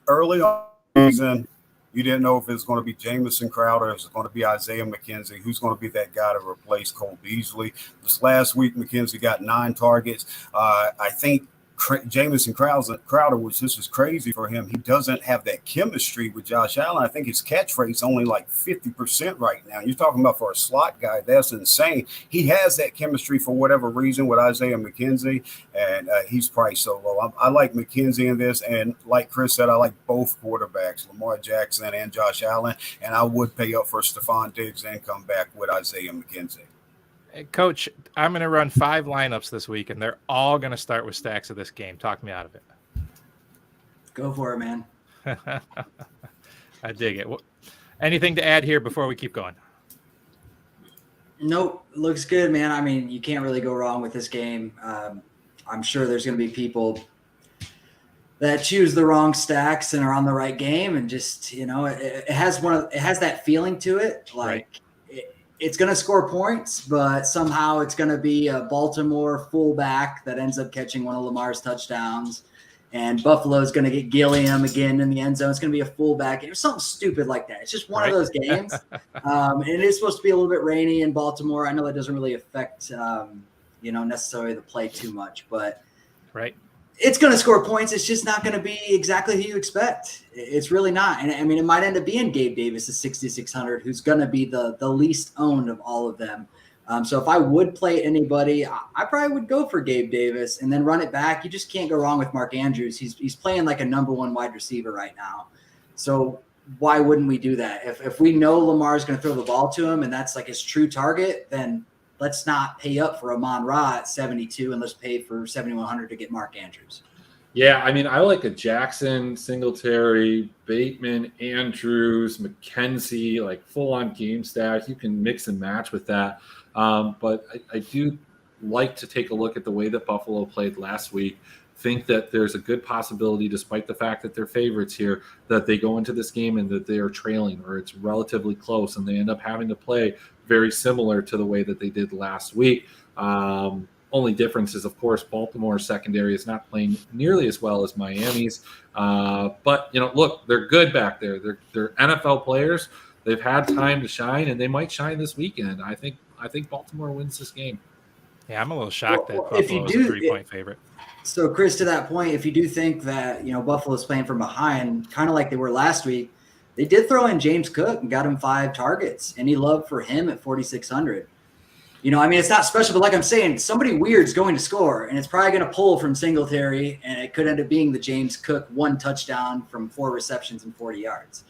Early on in the season, you didn't know if it was going to be Jamison Crowder, if it was going to be Isaiah McKenzie, who's going to be that guy to replace Cole Beasley. This last week, McKenzie got 9 targets. I think Jamison Crowder, which this is crazy for him, he doesn't have that chemistry with Josh Allen. I think his catch rate's only like 50% right now. You're talking about for a slot guy, that's insane. He has that chemistry for whatever reason with Isaiah McKenzie, and he's priced so low. I like McKenzie in this, and like Chris said, I like both quarterbacks, Lamar Jackson and Josh Allen, and I would pay up for Stephon Diggs and come back with Isaiah McKenzie. Hey, Coach, I'm going to run 5 lineups this week, and they're all going to start with stacks of this game. Talk me out of it. Go for it, man. I dig it. Anything to add here before we keep going? Nope. Looks good, man. I mean, you can't really go wrong with this game. I'm sure there's going to be people that choose the wrong stacks and are on the right game, and just, it has that feeling to it. Like, it's going to score points, but somehow it's going to be a Baltimore fullback that ends up catching one of Lamar's touchdowns. And Buffalo's going to get Gilliam again in the end zone. It's going to be a fullback. It was something stupid like that. It's just one of those games. And it is supposed to be a little bit rainy in Baltimore. I know that doesn't really affect, necessarily the play too much. But it's going to score points. It's just not going to be exactly who you expect. It's really not. And I mean, it might end up being Gabe Davis at 6,600, who's going to be the least owned of all of them. So if I would play anybody, I probably would go for Gabe Davis and then run it back. You just can't go wrong with Mark Andrews. He's playing like a number 1 wide receiver right now. So why wouldn't we do that? If we know Lamar's going to throw the ball to him and that's like his true target, then let's not pay up for Amon-Ra at 72 and let's pay for 7,100 to get Mark Andrews. Yeah, I mean, I like a Jackson, Singletary, Bateman, Andrews, McKenzie, like full-on game stack. You can mix and match with that. But I do like to take a look at the way that Buffalo played last week. Think that there's a good possibility, despite the fact that they're favorites here, that they go into this game and that they are trailing or it's relatively close and they end up having to play very similar to the way that they did last week. Only difference is, of course, Baltimore's secondary is not playing nearly as well as Miami's. But, look, they're good back there. They're NFL players. They've had time to shine, and they might shine this weekend. I think Baltimore wins this game. Yeah, I'm a little shocked that Buffalo is a 3-point favorite. So, Chris, to that point, if you do think that, Buffalo's playing from behind, kind of like they were last week, they did throw in James Cook and got him 5 targets. Any love for him at 4,600? It's not special, but like I'm saying, somebody weird's going to score, and it's probably going to pull from Singletary, and it could end up being the James Cook 1 touchdown from 4 receptions and 40 yards.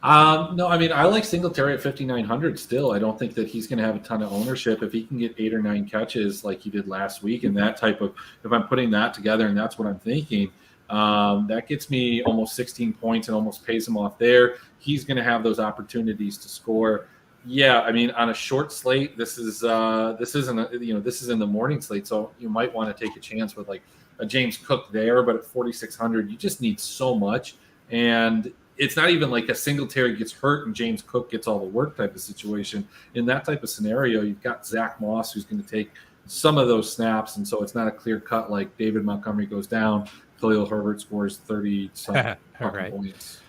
No, I mean, I like Singletary at 5,900 still. I don't think that he's going to have a ton of ownership. If he can get 8 or 9 catches like he did last week and that type of – if I'm putting that together and that's what I'm thinking, That gets me almost 16 points and almost pays him off there. He's going to have those opportunities to score. Yeah, I mean, on a short slate, this is this is in the morning slate, so you might want to take a chance with like a James Cook there, but at 4,600, you just need so much, and it's not even like a Singletary gets hurt and James Cook gets all the work type of situation. In that type of scenario, you've got Zach Moss who's going to take some of those snaps, and so it's not a clear cut like David Montgomery goes down, Khalil Herbert scores 30-some right. points.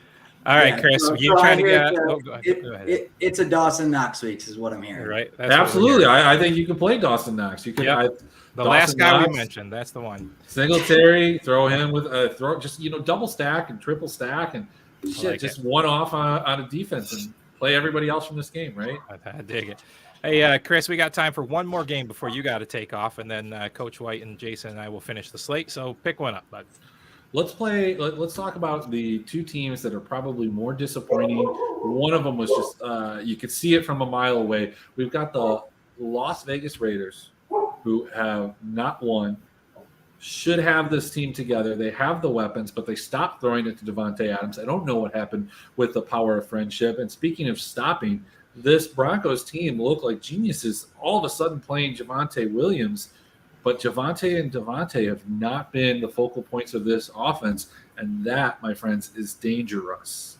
All right, Chris, you trying to get? Go ahead. It's a Dawson Knox week, is what I'm hearing. Right. Absolutely, I think you can play Dawson Knox. You can. Yep. The last guy we mentioned, that's the one. Singletary, throw him with just double stack and triple stack and shit, just one off on a defense and play everybody else from this game, right? I dig it. Hey, Chris, we got time for one more game before you got to take off, and then Coach White and Jason and I will finish the slate. So pick one up, bud. Let's talk about the two teams that are probably more disappointing. One of them was just you could see it from a mile away. We've got the Las Vegas Raiders, who have not won, should have this team together. They have the weapons, but they stopped throwing it to Davante Adams. I don't know what happened with the power of friendship. And speaking of stopping, this Broncos team looked like geniuses all of a sudden playing Javonte Williams, but Javonte and Davante have not been the focal points of this offense, and that, my friends, is dangerous.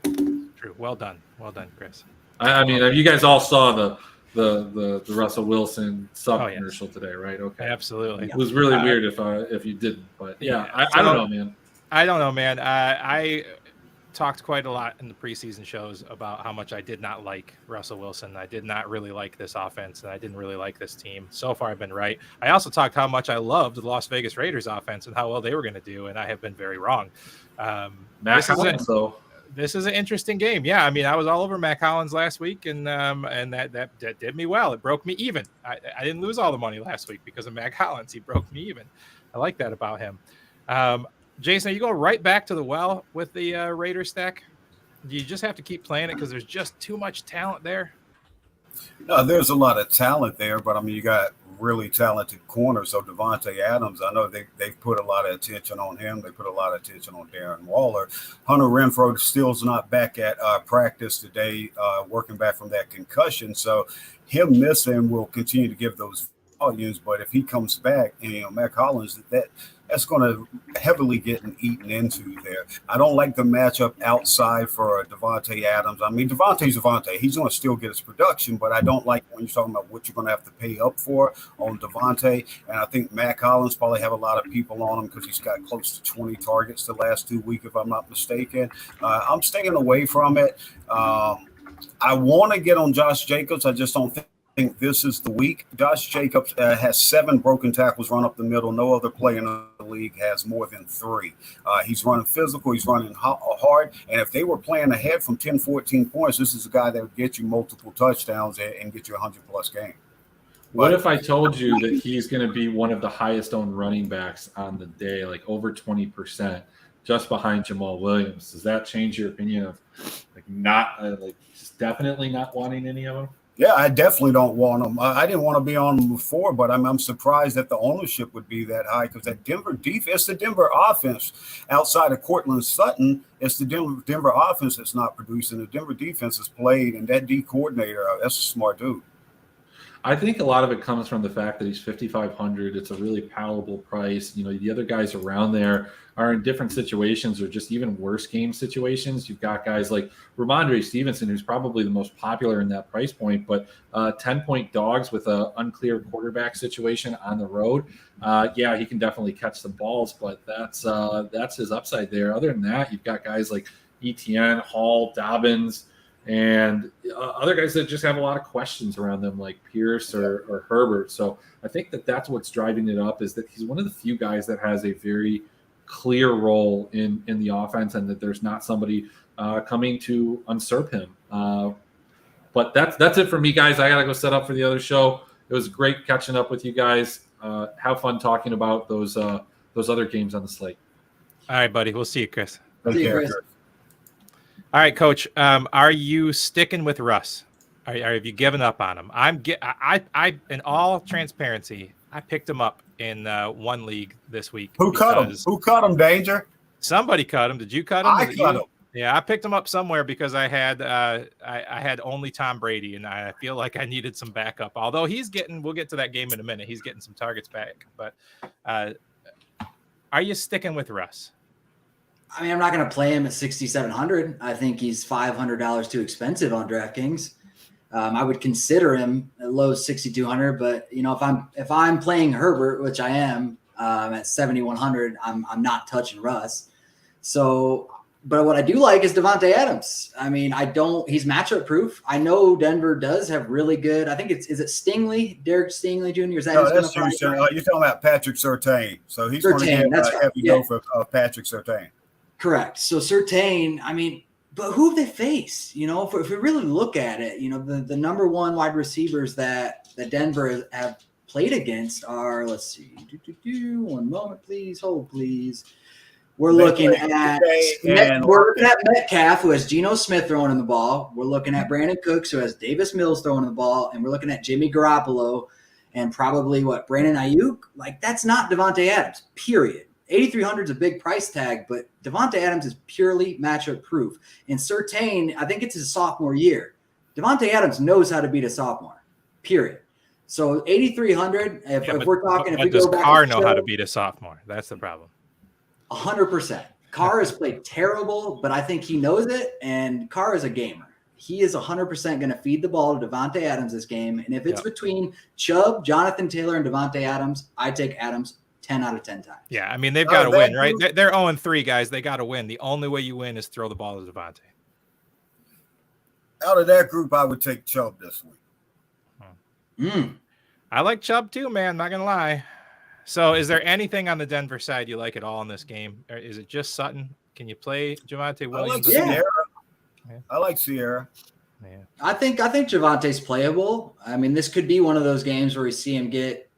True. Well done, Chris. I mean, you guys all saw the Russell Wilson sub commercial today, right? Okay, absolutely. It was really weird if you didn't, but I don't know, man. I don't know, man. I talked quite a lot in the preseason shows about how much I did not like Russell Wilson. I did not really like this offense, and I didn't really like this team. So far, I've been right. I also talked how much I loved the Las Vegas Raiders offense and how well they were going to do, and I have been very wrong. This is an interesting game. Yeah, I mean, I was all over Mac Hollins last week, and that did me well. It broke me even. I didn't lose all the money last week because of Mac Hollins. He broke me even. I like that about him. Jason, are you going right back to the well with the Raiders stack? Do you just have to keep playing it because there's just too much talent there? No, there's a lot of talent there, but I mean, you got really talented corners. So Davante Adams, I know they've put a lot of attention on him. They put a lot of attention on Darren Waller. Hunter Renfrow still's not back at practice today, working back from that concussion. So him missing will continue to give those volumes. But if he comes back, and Mac Hollins, that's going to heavily get eaten into there. I don't like the matchup outside for Davante Adams. I mean, Davante's Davante. He's going to still get his production, but I don't like when you're talking about what you're going to have to pay up for on Davante. And I think Mac Hollins probably have a lot of people on him because he's got close to 20 targets the last 2 weeks, if I'm not mistaken. I'm staying away from it. I want to get on Josh Jacobs. I just don't think this is the week. Josh Jacobs has 7 broken tackles run up the middle. No other player in the league has more than 3. He's running physical. He's running hard. And if they were playing ahead from 10, 14 points, this is a guy that would get you multiple touchdowns and get you a 100-plus game. What if I told you that he's going to be one of the highest owned running backs on the day, like over 20%, just behind Jamal Williams? Does that change your opinion of just definitely not wanting any of them? Yeah, I definitely don't want him. I didn't want to be on him before, but I'm surprised that the ownership would be that high because that Denver defense, the Denver offense outside of Cortland Sutton, it's the Denver offense that's not producing. The Denver defense is played, and that D coordinator, that's a smart dude. I think a lot of it comes from the fact that he's 5,500. It's a really palatable price. The other guys around there are in different situations or just even worse game situations. You've got guys like Ramondre Stevenson, who's probably the most popular in that price point, but 10-point dogs with an unclear quarterback situation on the road. He can definitely catch some balls, but that's his upside there. Other than that, you've got guys like Etienne, Hall, Dobbins, and other guys that just have a lot of questions around them, like Pierce or Herbert. So I think that's what's driving it up, is that he's one of the few guys that has a very clear role in the offense, and that there's not somebody coming to usurp him. But that's it for me, guys. I gotta go set up for the other show. It was great catching up with you guys. Have fun talking about those other games on the slate. All right, buddy. We'll see you, Chris. See you, Chris. All right, Coach. Are you sticking with Russ? Have you given up on him? I in all transparency, I picked him up in one league this week. Who cut him? Who cut him, Danger? Somebody cut him. Did you cut him? I cut him. Yeah, I picked him up somewhere because I had only Tom Brady, and I feel like I needed some backup. Although we'll get to that game in a minute. He's getting some targets back. But are you sticking with Russ? I mean, I'm not going to play him at 6,700. I think he's $500 too expensive on DraftKings. I would consider him at low 6,200, but if I'm playing Herbert, which I am at 7,100, I'm not touching Russ. So. But what I do like is Davante Adams. I mean, he's matchup proof. I know Denver does have really good. I think is it Stingley, Derek Stingley Jr. Is that? No, that's you're talking about Patrick Surtain. So he's going to get a heavy dose of Patrick Surtain. Correct. So Surtain, I mean, but who have they faced? If we really look at it, the number one wide receivers that Denver have played against are, let's see, one moment, please, hold, please. We're looking at Metcalf, who has Geno Smith throwing in the ball. We're looking at Brandon Cooks, who has Davis Mills throwing in the ball. And we're looking at Jimmy Garoppolo and probably Brandon Ayuk. Like, that's not Davante Adams, period. 8,300 is a big price tag, but Davante Adams is purely matchup proof. And Surtain, I think it's his sophomore year. Davante Adams knows how to beat a sophomore, period. So 8,300, if we're talking, if we go back. Does Carr know how to beat a sophomore? That's the problem. 100%. Carr has played terrible, but I think he knows it, and Carr is a gamer. He is 100% going to feed the ball to Davante Adams this game, and if it's between Chubb, Jonathan Taylor, and Davante Adams, I take Adams 10 out of 10 times. Yeah, I mean, they've got to win, right? They're 0-3, guys. They got to win. The only way you win is throw the ball to Davante. Out of that group, I would take Chubb this week. I like Chubb too, man. Not going to lie. So is there anything on the Denver side you like at all in this game? Or is it just Sutton? Can you play Javonte Williams? I like Sierra. Yeah. I think Javante's playable. I mean, this could be one of those games where we see him get,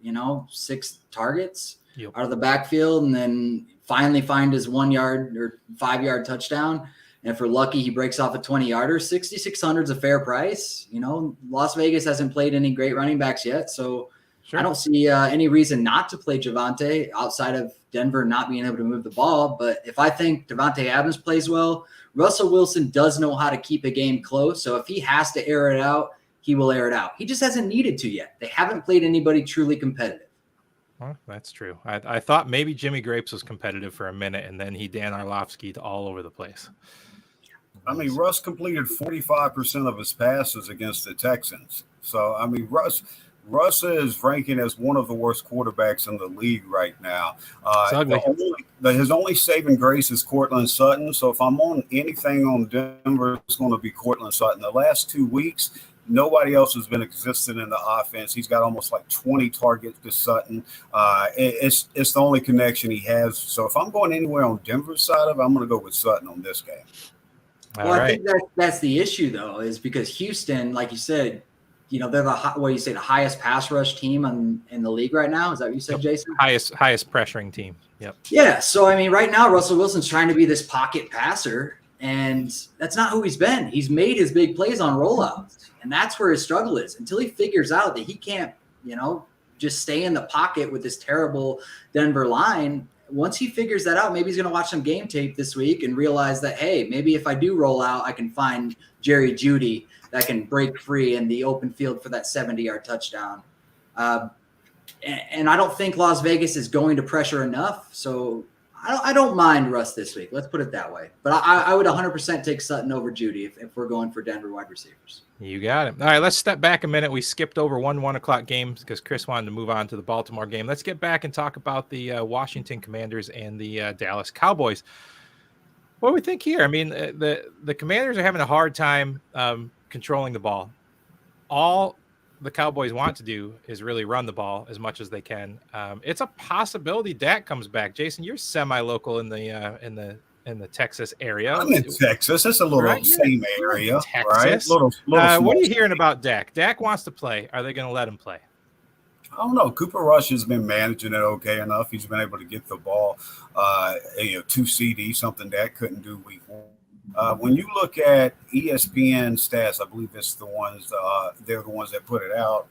6 targets out of the backfield and then finally find his 1 yard or 5 yard touchdown. And if we're lucky, he breaks off a 20-yarder. 6,600 is a fair price. Las Vegas hasn't played any great running backs yet, so sure. I don't see any reason not to play Javonte outside of Denver not being able to move the ball. But if I think Davante Adams plays well, Russell Wilson does know how to keep a game close. So if he has to air it out, he will air it out. He just hasn't needed to yet. They haven't played anybody truly competitive. Well, that's true. I thought maybe Jimmy Grapes was competitive for a minute, and then he Dan Orlovsky'd all over the place. I mean, Russ completed 45% of his passes against the Texans. So, I mean, Russ is ranking as one of the worst quarterbacks in the league right now. His only saving grace is Cortland Sutton. So if I'm on anything on Denver, it's going to be Cortland Sutton. The last 2 weeks, nobody else has been existent in the offense. He's got almost like 20 targets to Sutton. It's the only connection he has. So if I'm going anywhere on Denver's side of it, I'm going to go with Sutton on this game. I think that's the issue, though, is because Houston, like you said, they're the highest pass rush team in the league right now. Is that what you said, Jason? Highest pressuring team. Yep. Yeah. So I mean, right now Russell Wilson's trying to be this pocket passer, and that's not who he's been. He's made his big plays on rollouts, and that's where his struggle is. Until he figures out that he can't, just stay in the pocket with this terrible Denver line. Once he figures that out, maybe he's going to watch some game tape this week and realize that, hey, maybe if I do roll out, I can find Jerry Jeudy that can break free in the open field for that 70-yard touchdown. And I don't think Las Vegas is going to pressure enough. So I don't mind Russ this week. Let's put it that way. But I would 100% take Sutton over Jeudy if we're going for Denver wide receivers. You got it. All right, let's step back a minute. We skipped over 1 o'clock games because Chris wanted to move on to the Baltimore game. Let's get back and talk about the Washington Commanders and the Dallas Cowboys. What do we think here? I mean, the Commanders are having a hard time controlling the ball. All the Cowboys want to do is really run the ball as much as they can. It's a possibility Dak comes back. Jason, you're semi-local in the Texas area. I'm in Texas. It's a little same area, Texas. Right? What are you hearing about Dak? Dak wants to play. Are they going to let him play? I don't know. Cooper Rush has been managing it okay enough. He's been able to get the ball, 2 CDs, something Dak couldn't do week 1. When you look at ESPN stats, I believe it's the ones they're the ones that put it out.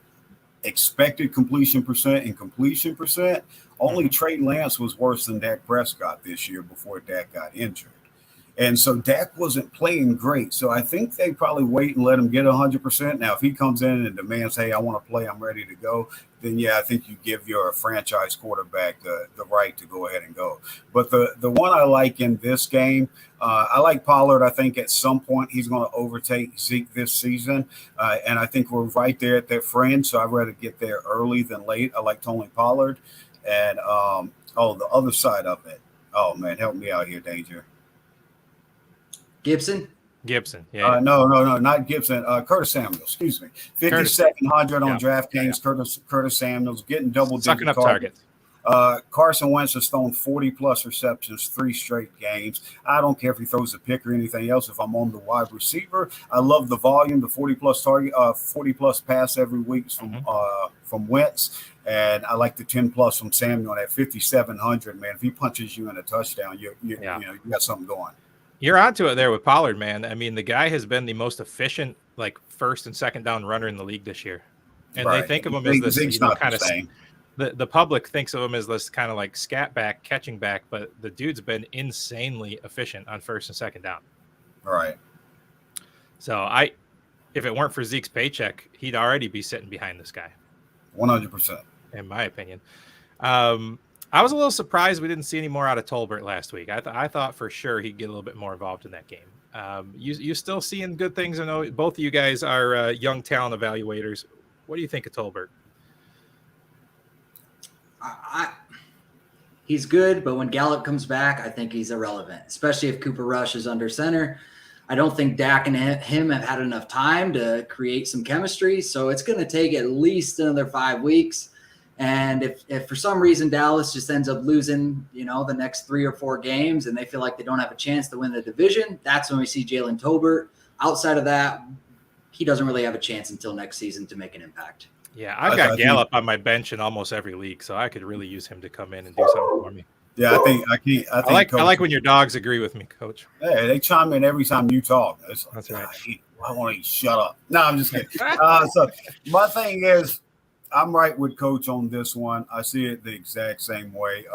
expected completion percent and completion percent, only Trey Lance was worse than Dak Prescott this year before Dak got injured. And so Dak wasn't playing great. So I think they probably wait and let him get 100%. Now, if he comes in and demands, hey, I want to play, I'm ready to go, then, yeah, I think you give your franchise quarterback the right to go ahead and go. But the one I like in this game, I like Pollard. I think at some point he's going to overtake Zeke this season. And I think we're right there at that fringe. So I'd rather get there early than late. I like Tony Pollard. And, the other side of it. Oh, man, help me out here, Danger. Gibson, yeah. No, not Gibson. Curtis Samuel, excuse me. 5,700 on DraftKings. Yeah. Curtis Samuel's getting double-digit sucking up targets. Carson Wentz has thrown 40-plus receptions 3 straight games. I don't care if he throws a pick or anything else. If I'm on the wide receiver, I love the volume, the 40-plus target, 40-plus pass every week from Wentz. And I like the 10-plus from Samuel at 5,700, man. If he punches you in a touchdown, you got something going. You're onto it there with Pollard, man. I mean, the guy has been the most efficient, like, first and second down runner in the league this year. And They think of him as this kind of the public thinks of him as this kind of like scat back, catching back, but the dude's been insanely efficient on first and second down. Right. So if it weren't for Zeke's paycheck, he'd already be sitting behind this guy. 100%. In my opinion. I was a little surprised we didn't see any more out of Tolbert last week. I thought for sure he'd get a little bit more involved in that game. You still seeing good things? I know both of you guys are young talent evaluators. What do you think of Tolbert? He's good, but when Gallup comes back, I think he's irrelevant, especially if Cooper Rush is under center. I don't think Dak and him have had enough time to create some chemistry, so it's going to take at least another 5 weeks. And if for some reason Dallas just ends up losing, the next 3 or 4 games and they feel like they don't have a chance to win the division, that's when we see Jalen Tolbert. Outside of that, he doesn't really have a chance until next season to make an impact. Yeah, I've got Gallup on my bench in almost every league, so I could really use him to come in and do something for me. Yeah, I like when your dogs agree with me, Coach. Hey, they chime in every time you talk. That's right. I want to shut up. No, I'm just kidding. So my thing is, I'm right with Coach on this one. I see it the exact same way.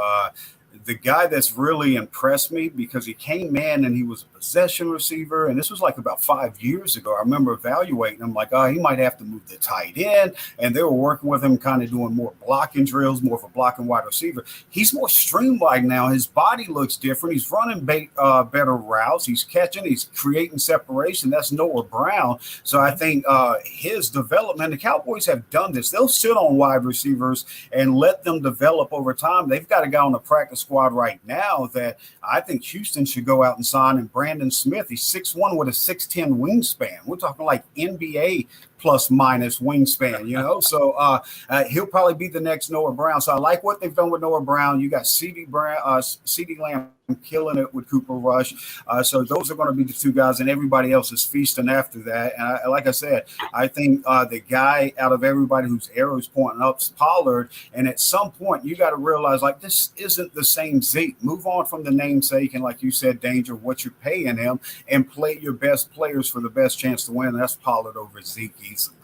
The guy that's really impressed me because he came in and he was a possession receiver, and this was like about 5 years ago. I remember evaluating him like, he might have to move the tight end, and they were working with him kind of doing more blocking drills, more of a blocking wide receiver. He's more streamlined now. His body looks different. He's running better routes. He's catching. He's creating separation. That's Noah Brown. So I think his development, the Cowboys have done this. They'll sit on wide receivers and let them develop over time. They've got a guy on the practice squad right now that I think Houston should go out and sign, and Brandon Smith. He's 6'1" with a 6'10" wingspan. We're talking like NBA plus minus wingspan, So he'll probably be the next Noah Brown. So I like what they've done with Noah Brown. You got CeeDee Lamb killing it with Cooper Rush. So those are going to be the 2 guys, and everybody else is feasting after that. And like I said, I think the guy out of everybody whose arrow's pointing up is Pollard. And at some point, you got to realize, like, this isn't the same Zeke. Move on from the namesake and, like you said, Danger, what you're paying him, and play your best players for the best chance to win. That's Pollard over Zeke easily.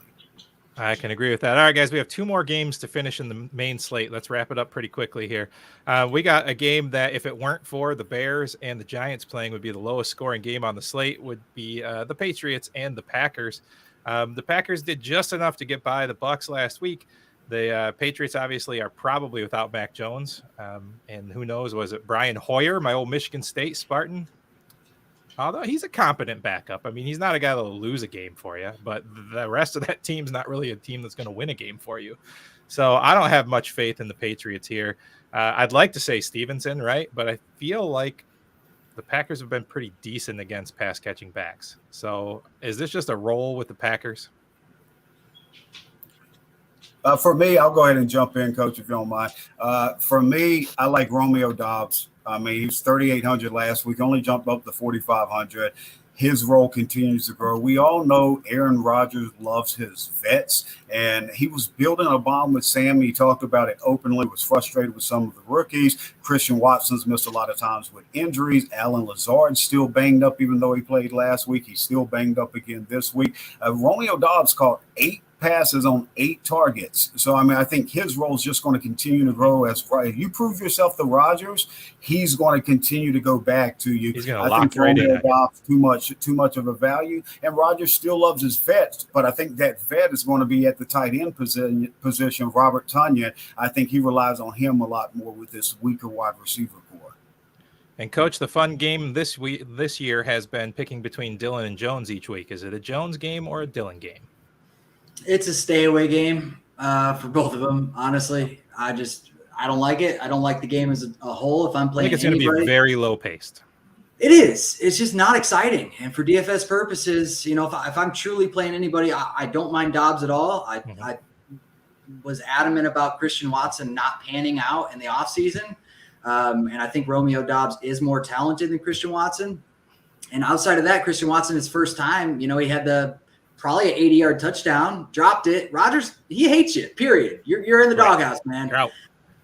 I can agree with that. All right, guys, we have 2 more games to finish in the main slate. Let's wrap it up pretty quickly here. We got a game that, if it weren't for the Bears and the Giants playing, would be the lowest scoring game on the slate, would be the Patriots and the Packers. The Packers did just enough to get by the Bucs last week. The Patriots obviously are probably without Mac Jones. And who knows, was it Brian Hoyer, my old Michigan State Spartan? Although he's a competent backup. I mean, he's not a guy that'll lose a game for you, but the rest of that team's not really a team that's going to win a game for you. So I don't have much faith in the Patriots here. I'd like to say Stevenson, right? But I feel like the Packers have been pretty decent against pass catching backs. So is this just a roll with the Packers? For me, I'll go ahead and jump in, Coach, if you don't mind. For me, I like Romeo Doubs. I mean, he was 3,800 last week, only jumped up to 4,500. His role continues to grow. We all know Aaron Rodgers loves his vets, and he was building a bond with Sam. He talked about it openly, was frustrated with some of the rookies. Christian Watson's missed a lot of times with injuries. Alan Lazard's still banged up, even though he played last week. He's still banged up again this week. Romeo Doubs caught 8 passes on 8 targets. So, I mean, I think his role is just going to continue to grow if you prove yourself to Rodgers, he's going to continue to go back to you. He's going to I lock think right in. Dobbs too much of a value, and Rodgers still loves his vets, but I think that vet is going to be at the tight end position. Robert Tonyan, I think he relies on him a lot more with this weaker wide receiver core. And Coach, the fun game this year has been picking between Dillon and Jones each week. Is it a Jones game or a Dillon game? It's a stay away game for both of them. Honestly, I don't like it. I don't like the game as a whole. If I'm playing, I think it's going to be very low paced. It is. It's just not exciting. And for DFS purposes, if I'm truly playing anybody, I don't mind Dobbs at all. I was adamant about Christian Watson not panning out in the offseason. And I think Romeo Dobbs is more talented than Christian Watson. And outside of that, Christian Watson, his first time, he had probably an 80-yard touchdown, dropped it. Rodgers, he hates you, period. You're in the doghouse, man. You're out.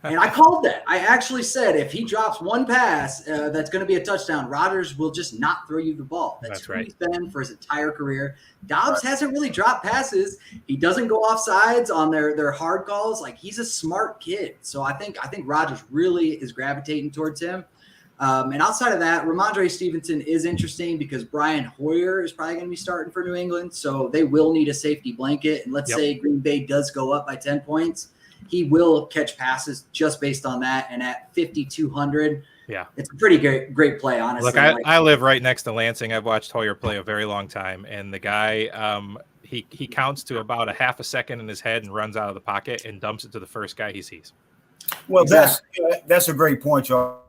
And I called that. I actually said if he drops one pass that's going to be a touchdown, Rodgers will just not throw you the ball. That's who he's been for his entire career. Dobbs hasn't really dropped passes. He doesn't go off sides on their hard calls. Like, he's a smart kid. So I think Rodgers really is gravitating towards him. And outside of that, Ramondre Stevenson is interesting because Brian Hoyer is probably going to be starting for New England. So they will need a safety blanket. And let's say Green Bay does go up by 10 points. He will catch passes just based on that. And at 5,200, it's a pretty great play, honestly. Look, I live right next to Lansing. I've watched Hoyer play a very long time. And the guy, he counts to about a half a second in his head and runs out of the pocket and dumps it to the first guy he sees. Well, that's a great point, y'all.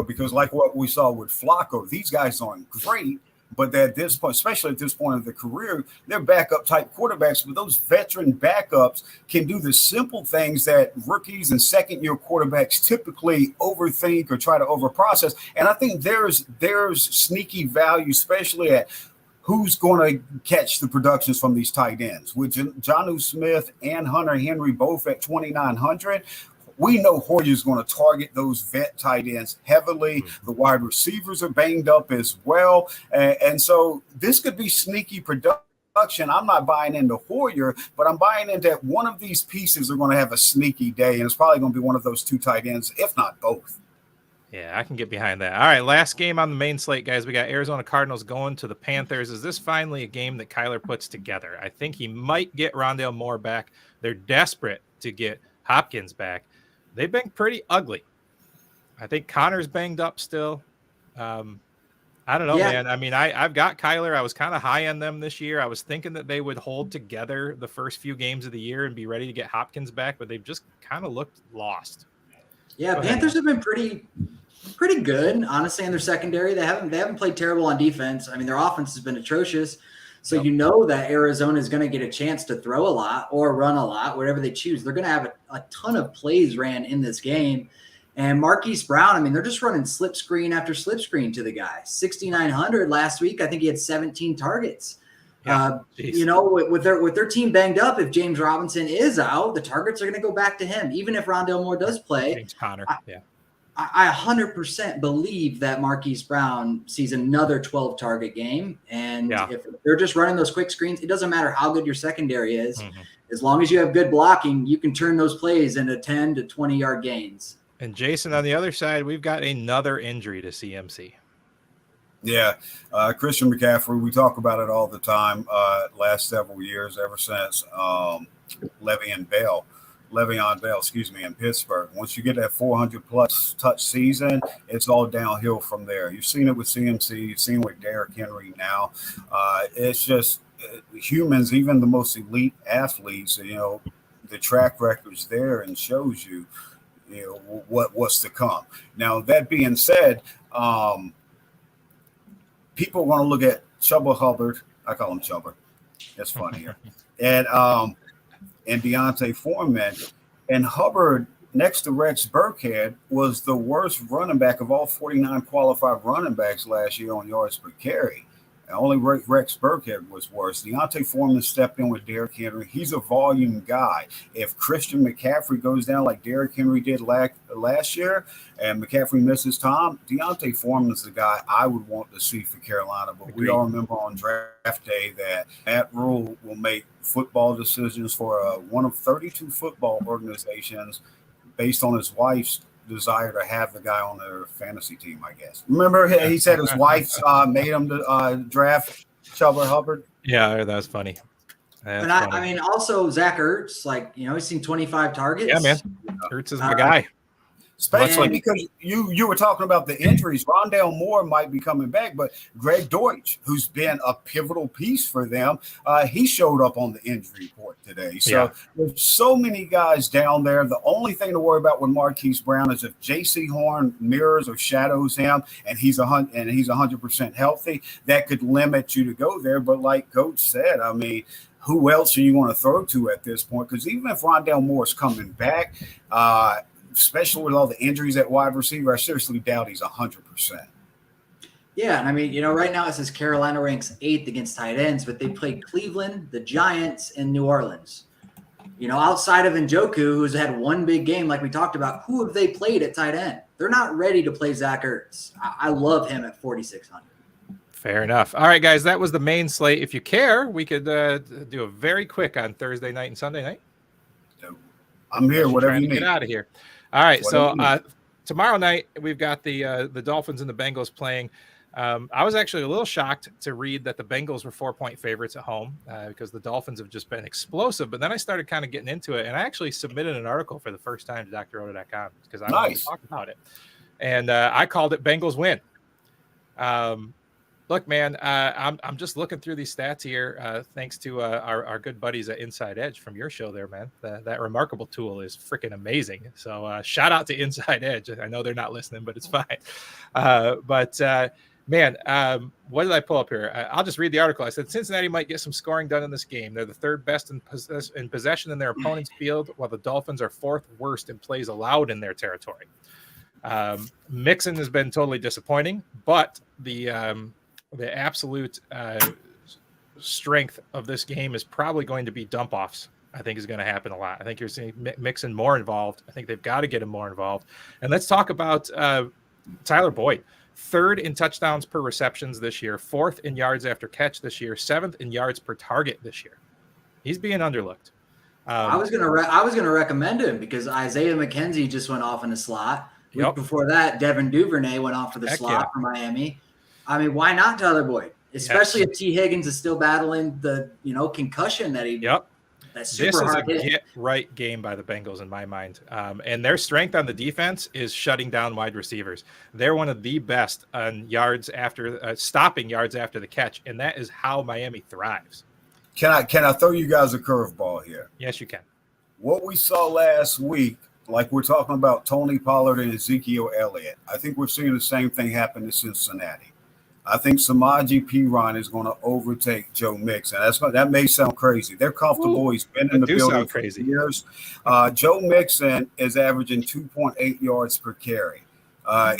Because like what we saw with Flacco, these guys aren't great, but at this point, especially at this point of their career, they're backup type quarterbacks. But those veteran backups can do the simple things that rookies and second-year quarterbacks typically overthink or try to overprocess. And I think there's sneaky value, especially at who's going to catch the productions from these tight ends. With Jonnu Smith and Hunter Henry both at 2,900. We know Hoyer's going to target those vet tight ends heavily. The wide receivers are banged up as well. And so this could be sneaky production. I'm not buying into Hoyer, but I'm buying into that one of these pieces are going to have a sneaky day, and it's probably going to be one of those 2 tight ends, if not both. Yeah, I can get behind that. All right, last game on the main slate, guys. We got Arizona Cardinals going to the Panthers. Is this finally a game that Kyler puts together? I think he might get Rondale Moore back. They're desperate to get Hopkins back. They've been pretty ugly. I think Connor's banged up still. I don't know, man. I mean, I've got Kyler. I was kind of high on them this year. I was thinking that they would hold together the first few games of the year and be ready to get Hopkins back, but they've just kind of looked lost. Yeah, Panthers have been pretty good, honestly, in their secondary. They haven't played terrible on defense. I mean, their offense has been atrocious. So you know that Arizona is going to get a chance to throw a lot or run a lot, whatever they choose. They're going to have a ton of plays ran in this game. And Marquise Brown, I mean, they're just running slip screen after slip screen to the guy. 6,900 last week. I think he had 17 targets. With their team banged up, if James Robinson is out, the targets are going to go back to him. Even if Rondale Moore does play. James Conner, I 100% believe that Marquise Brown sees another 12-target game. And if they're just running those quick screens, it doesn't matter how good your secondary is. Mm-hmm. As long as you have good blocking, you can turn those plays into 10 to 20-yard gains. And Jason, on the other side, we've got another injury to CMC. Yeah, Christian McCaffrey, we talk about it all the time last several years, ever since Le'Veon Bell, in Pittsburgh. Once you get that 400-plus touch season, it's all downhill from there. You've seen it with CMC. You've seen it with Derrick Henry now. It's just humans, even the most elite athletes, the track record's there and shows you, what's to come. Now, that being said, people want to look at Chuba Hubbard. I call him Chuba. That's funny here. And Deontay Foreman. And Hubbard, next to Rex Burkhead, was the worst running back of all 49 qualified running backs last year on yards per carry. And only Rex Burkhead was worse. Deontay Foreman stepped in with Derrick Henry. He's a volume guy. If Christian McCaffrey goes down like Derrick Henry did last year and McCaffrey misses time, Deontay Foreman is the guy I would want to see for Carolina. But we all remember on draft day that Matt Rule will make football decisions for one of 32 football organizations based on his wife's desire to have the guy on their fantasy team, I guess. Remember, he said his wife made him to draft Chuba Hubbard? Yeah, that was funny. And I mean, also Zach Ertz, like, he's seen 25 targets. Yeah, man. Ertz is my guy. Especially because you were talking about the injuries. Rondale Moore might be coming back, but Greg Deutsch, who's been a pivotal piece for them, he showed up on the injury report today. So there's so many guys down there. The only thing to worry about with Marquise Brown is if J.C. Horn mirrors or shadows him and he's 100% healthy, that could limit you to go there. But like Coach said, I mean, who else are you going to throw to at this point? Because even if Rondale Moore's coming back, especially with all the injuries at wide receiver, I seriously doubt he's 100%. Yeah, and I mean, right now it says Carolina ranks 8th against tight ends, but they played Cleveland, the Giants, and New Orleans. Outside of Njoku, who's had one big game like we talked about, who have they played at tight end? They're not ready to play Zach Ertz. I love him at 4,600. Fair enough. All right, guys, that was the main slate. If you care, we could do a very quick on Thursday night and Sunday night. I'm here, whatever you need. Get out of here. All right, so tomorrow night we've got the Dolphins and the Bengals playing. I was actually a little shocked to read that the Bengals were 4-point favorites at home because the Dolphins have just been explosive. But then I started kind of getting into it, and I actually submitted an article for the first time to draught.com because I wanted to talk about it. And I called it Bengals win. Look, man, I'm just looking through these stats here. Thanks to our good buddies at Inside Edge from your show there, man. That remarkable tool is freaking amazing. So shout out to Inside Edge. I know they're not listening, but it's fine. Man, what did I pull up here? I'll just read the article. I said Cincinnati might get some scoring done in this game. They're the third best in possession in their opponent's field, while the Dolphins are fourth worst in plays allowed in their territory. Mixon has been totally disappointing, but the absolute strength of this game is probably going to be dump offs. I think is going to happen a lot. I think you're seeing Mixon more involved. I think they've got to get him more involved. And let's talk about Tyler Boyd. 3rd in touchdowns per receptions this year, 4th in yards after catch this year, 7th in yards per target this year. He's being underlooked. I was gonna recommend him because Isaiah McKenzie just went off in the slot. Week before that, Devin Duvernay went off for the slot for Miami. I mean, why not Tyler Boyd? Especially if T. Higgins is still battling the concussion that he. That's super hard. This is a get-right game by the Bengals in my mind. And their strength on the defense is shutting down wide receivers. They're one of the best on yards after stopping yards after the catch, and that is how Miami thrives. Can I throw you guys a curveball here? Yes, you can. What we saw last week, like we're talking about Tony Pollard and Ezekiel Elliott, I think we're seeing the same thing happen to Cincinnati. I think Samaje Perine is going to overtake Joe Mixon. That may sound crazy. They're comfortable. Ooh, he's been in the building for years. Joe Mixon is averaging 2.8 yards per carry.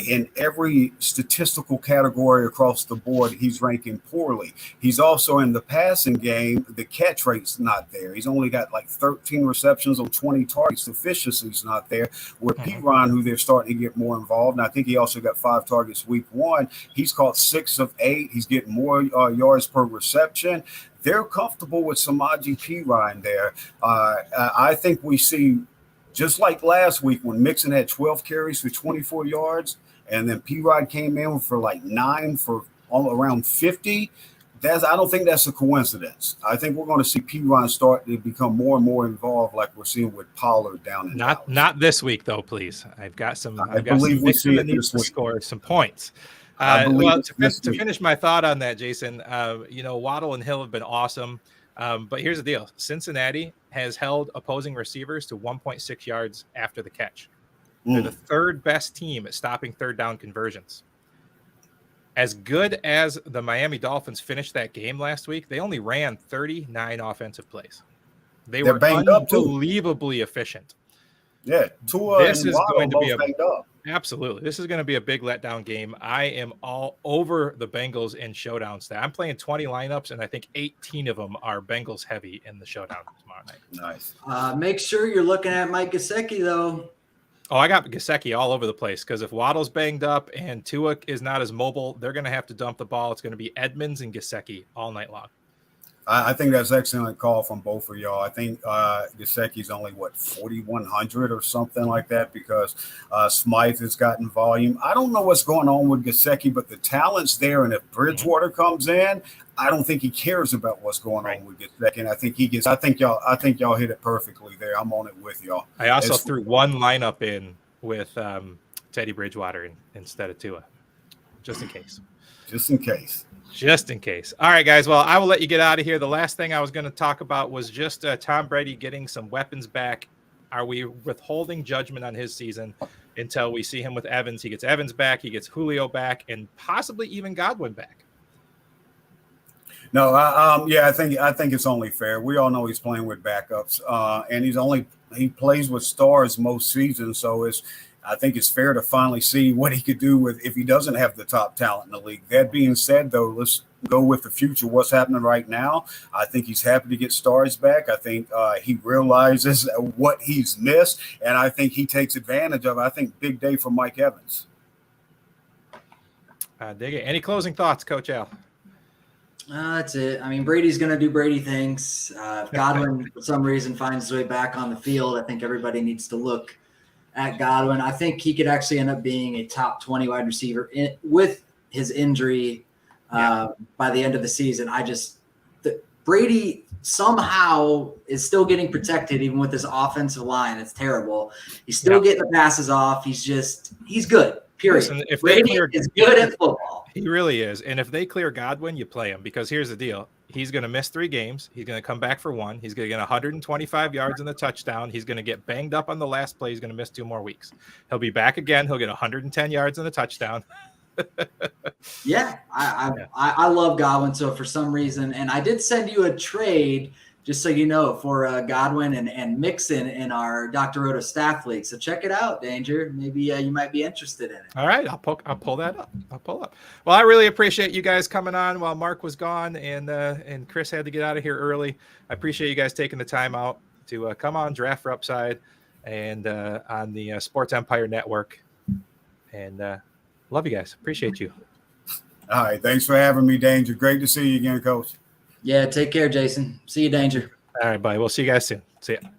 In every statistical category across the board, he's ranking poorly. He's also in the passing game. The catch rate's not there. He's only got like 13 receptions on 20 targets. The efficiency's not there. With Perine, who they're starting to get more involved, and I think he also got 5 targets week 1. He's caught 6 of 8. He's getting more yards per reception. They're comfortable with Samaje Perine there. I think we see, just like last week when Mixon had 12 carries for 24 yards, and then P-Rod came in for like 9 for all around 50. I don't think that's a coincidence. I think we're going to see P-Rod start to become more and more involved, like we're seeing with Pollard down in Dallas. Not this week though, please. I've got some Mixon that needs to score some points. To finish my thought on that, Jason, Waddle and Hill have been awesome. But here's the deal. Cincinnati has held opposing receivers to 1.6 yards after the catch. They're the 3rd best team at stopping 3rd down conversions. As good as the Miami Dolphins finished that game last week, they only ran 39 offensive plays. They're were unbelievably efficient. Yeah, Tua This and is Waddle going to be both banged up. absolutely. This is going to be a big letdown game. I am all over the Bengals in showdowns. I'm playing 20 lineups, and I think 18 of them are Bengals heavy in the showdown tomorrow night. Nice. Make sure you're looking at Mike Gesicki, though. Oh, I got Gesicki all over the place because if Waddle's banged up and Tua is not as mobile, they're going to have to dump the ball. It's going to be Edmonds and Gesicki all night long. I think that's an excellent call from both of y'all. I think Gesicki's only, 4,100 or something like that because Smythe has gotten volume. I don't know what's going on with Gesicki, but the talent's there. And if Bridgewater comes in, I don't think he cares about what's going on with Gesicki. And I think he gets. I think y'all hit it perfectly there. I'm on it with y'all. I also threw one lineup in with Teddy Bridgewater instead of Tua, just in case. Just in case. Just in case. All right, guys. Well, I will let you get out of here. The last thing I was going to talk about was just Tom Brady getting some weapons back. Are we withholding judgment on his season until we see him with Evans? He gets Evans back. He gets Julio back and possibly even Godwin back. No, I think it's only fair. We all know he's playing with backups, and he plays with stars most seasons. So I think it's fair to finally see what he could do if he doesn't have the top talent in the league. That being said, though, let's go with the future. What's happening right now? I think he's happy to get stars back. I think he realizes what he's missed, and I think he takes advantage of it. I think big day for Mike Evans. Dig it. Any closing thoughts, Coach Al? That's it. I mean, Brady's going to do Brady things. If Godwin, for some reason, finds his way back on the field, I think everybody needs to look at Godwin. I think he could actually end up being a top 20 wide receiver with his injury by the end of the season. Brady somehow is still getting protected even with his offensive line. It's terrible. He's still getting the passes off. He's good. Period. Listen, if Brady is good at football. He really is. And if they clear Godwin, you play him because here's the deal. He's going to miss 3 games. He's going to come back for 1. He's going to get 125 yards in the touchdown. He's going to get banged up on the last play. He's going to miss 2 more weeks. He'll be back again. He'll get 110 yards in the touchdown. I love Godwin. So for some reason, and I did send you a trade, just so you know, for Godwin and Mixon in our Dr. Roto staff league. So check it out, Danger. Maybe you might be interested in it. All right, I'll pull that up. Well, I really appreciate you guys coming on while Mark was gone and Chris had to get out of here early. I appreciate you guys taking the time out to come on Draft for Upside and on the Sports Empire Network. And love you guys. Appreciate you. All right, thanks for having me, Danger. Great to see you again, Coach. Yeah, take care, Jason. See you, Danger. All right, bye. We'll see you guys soon. See ya.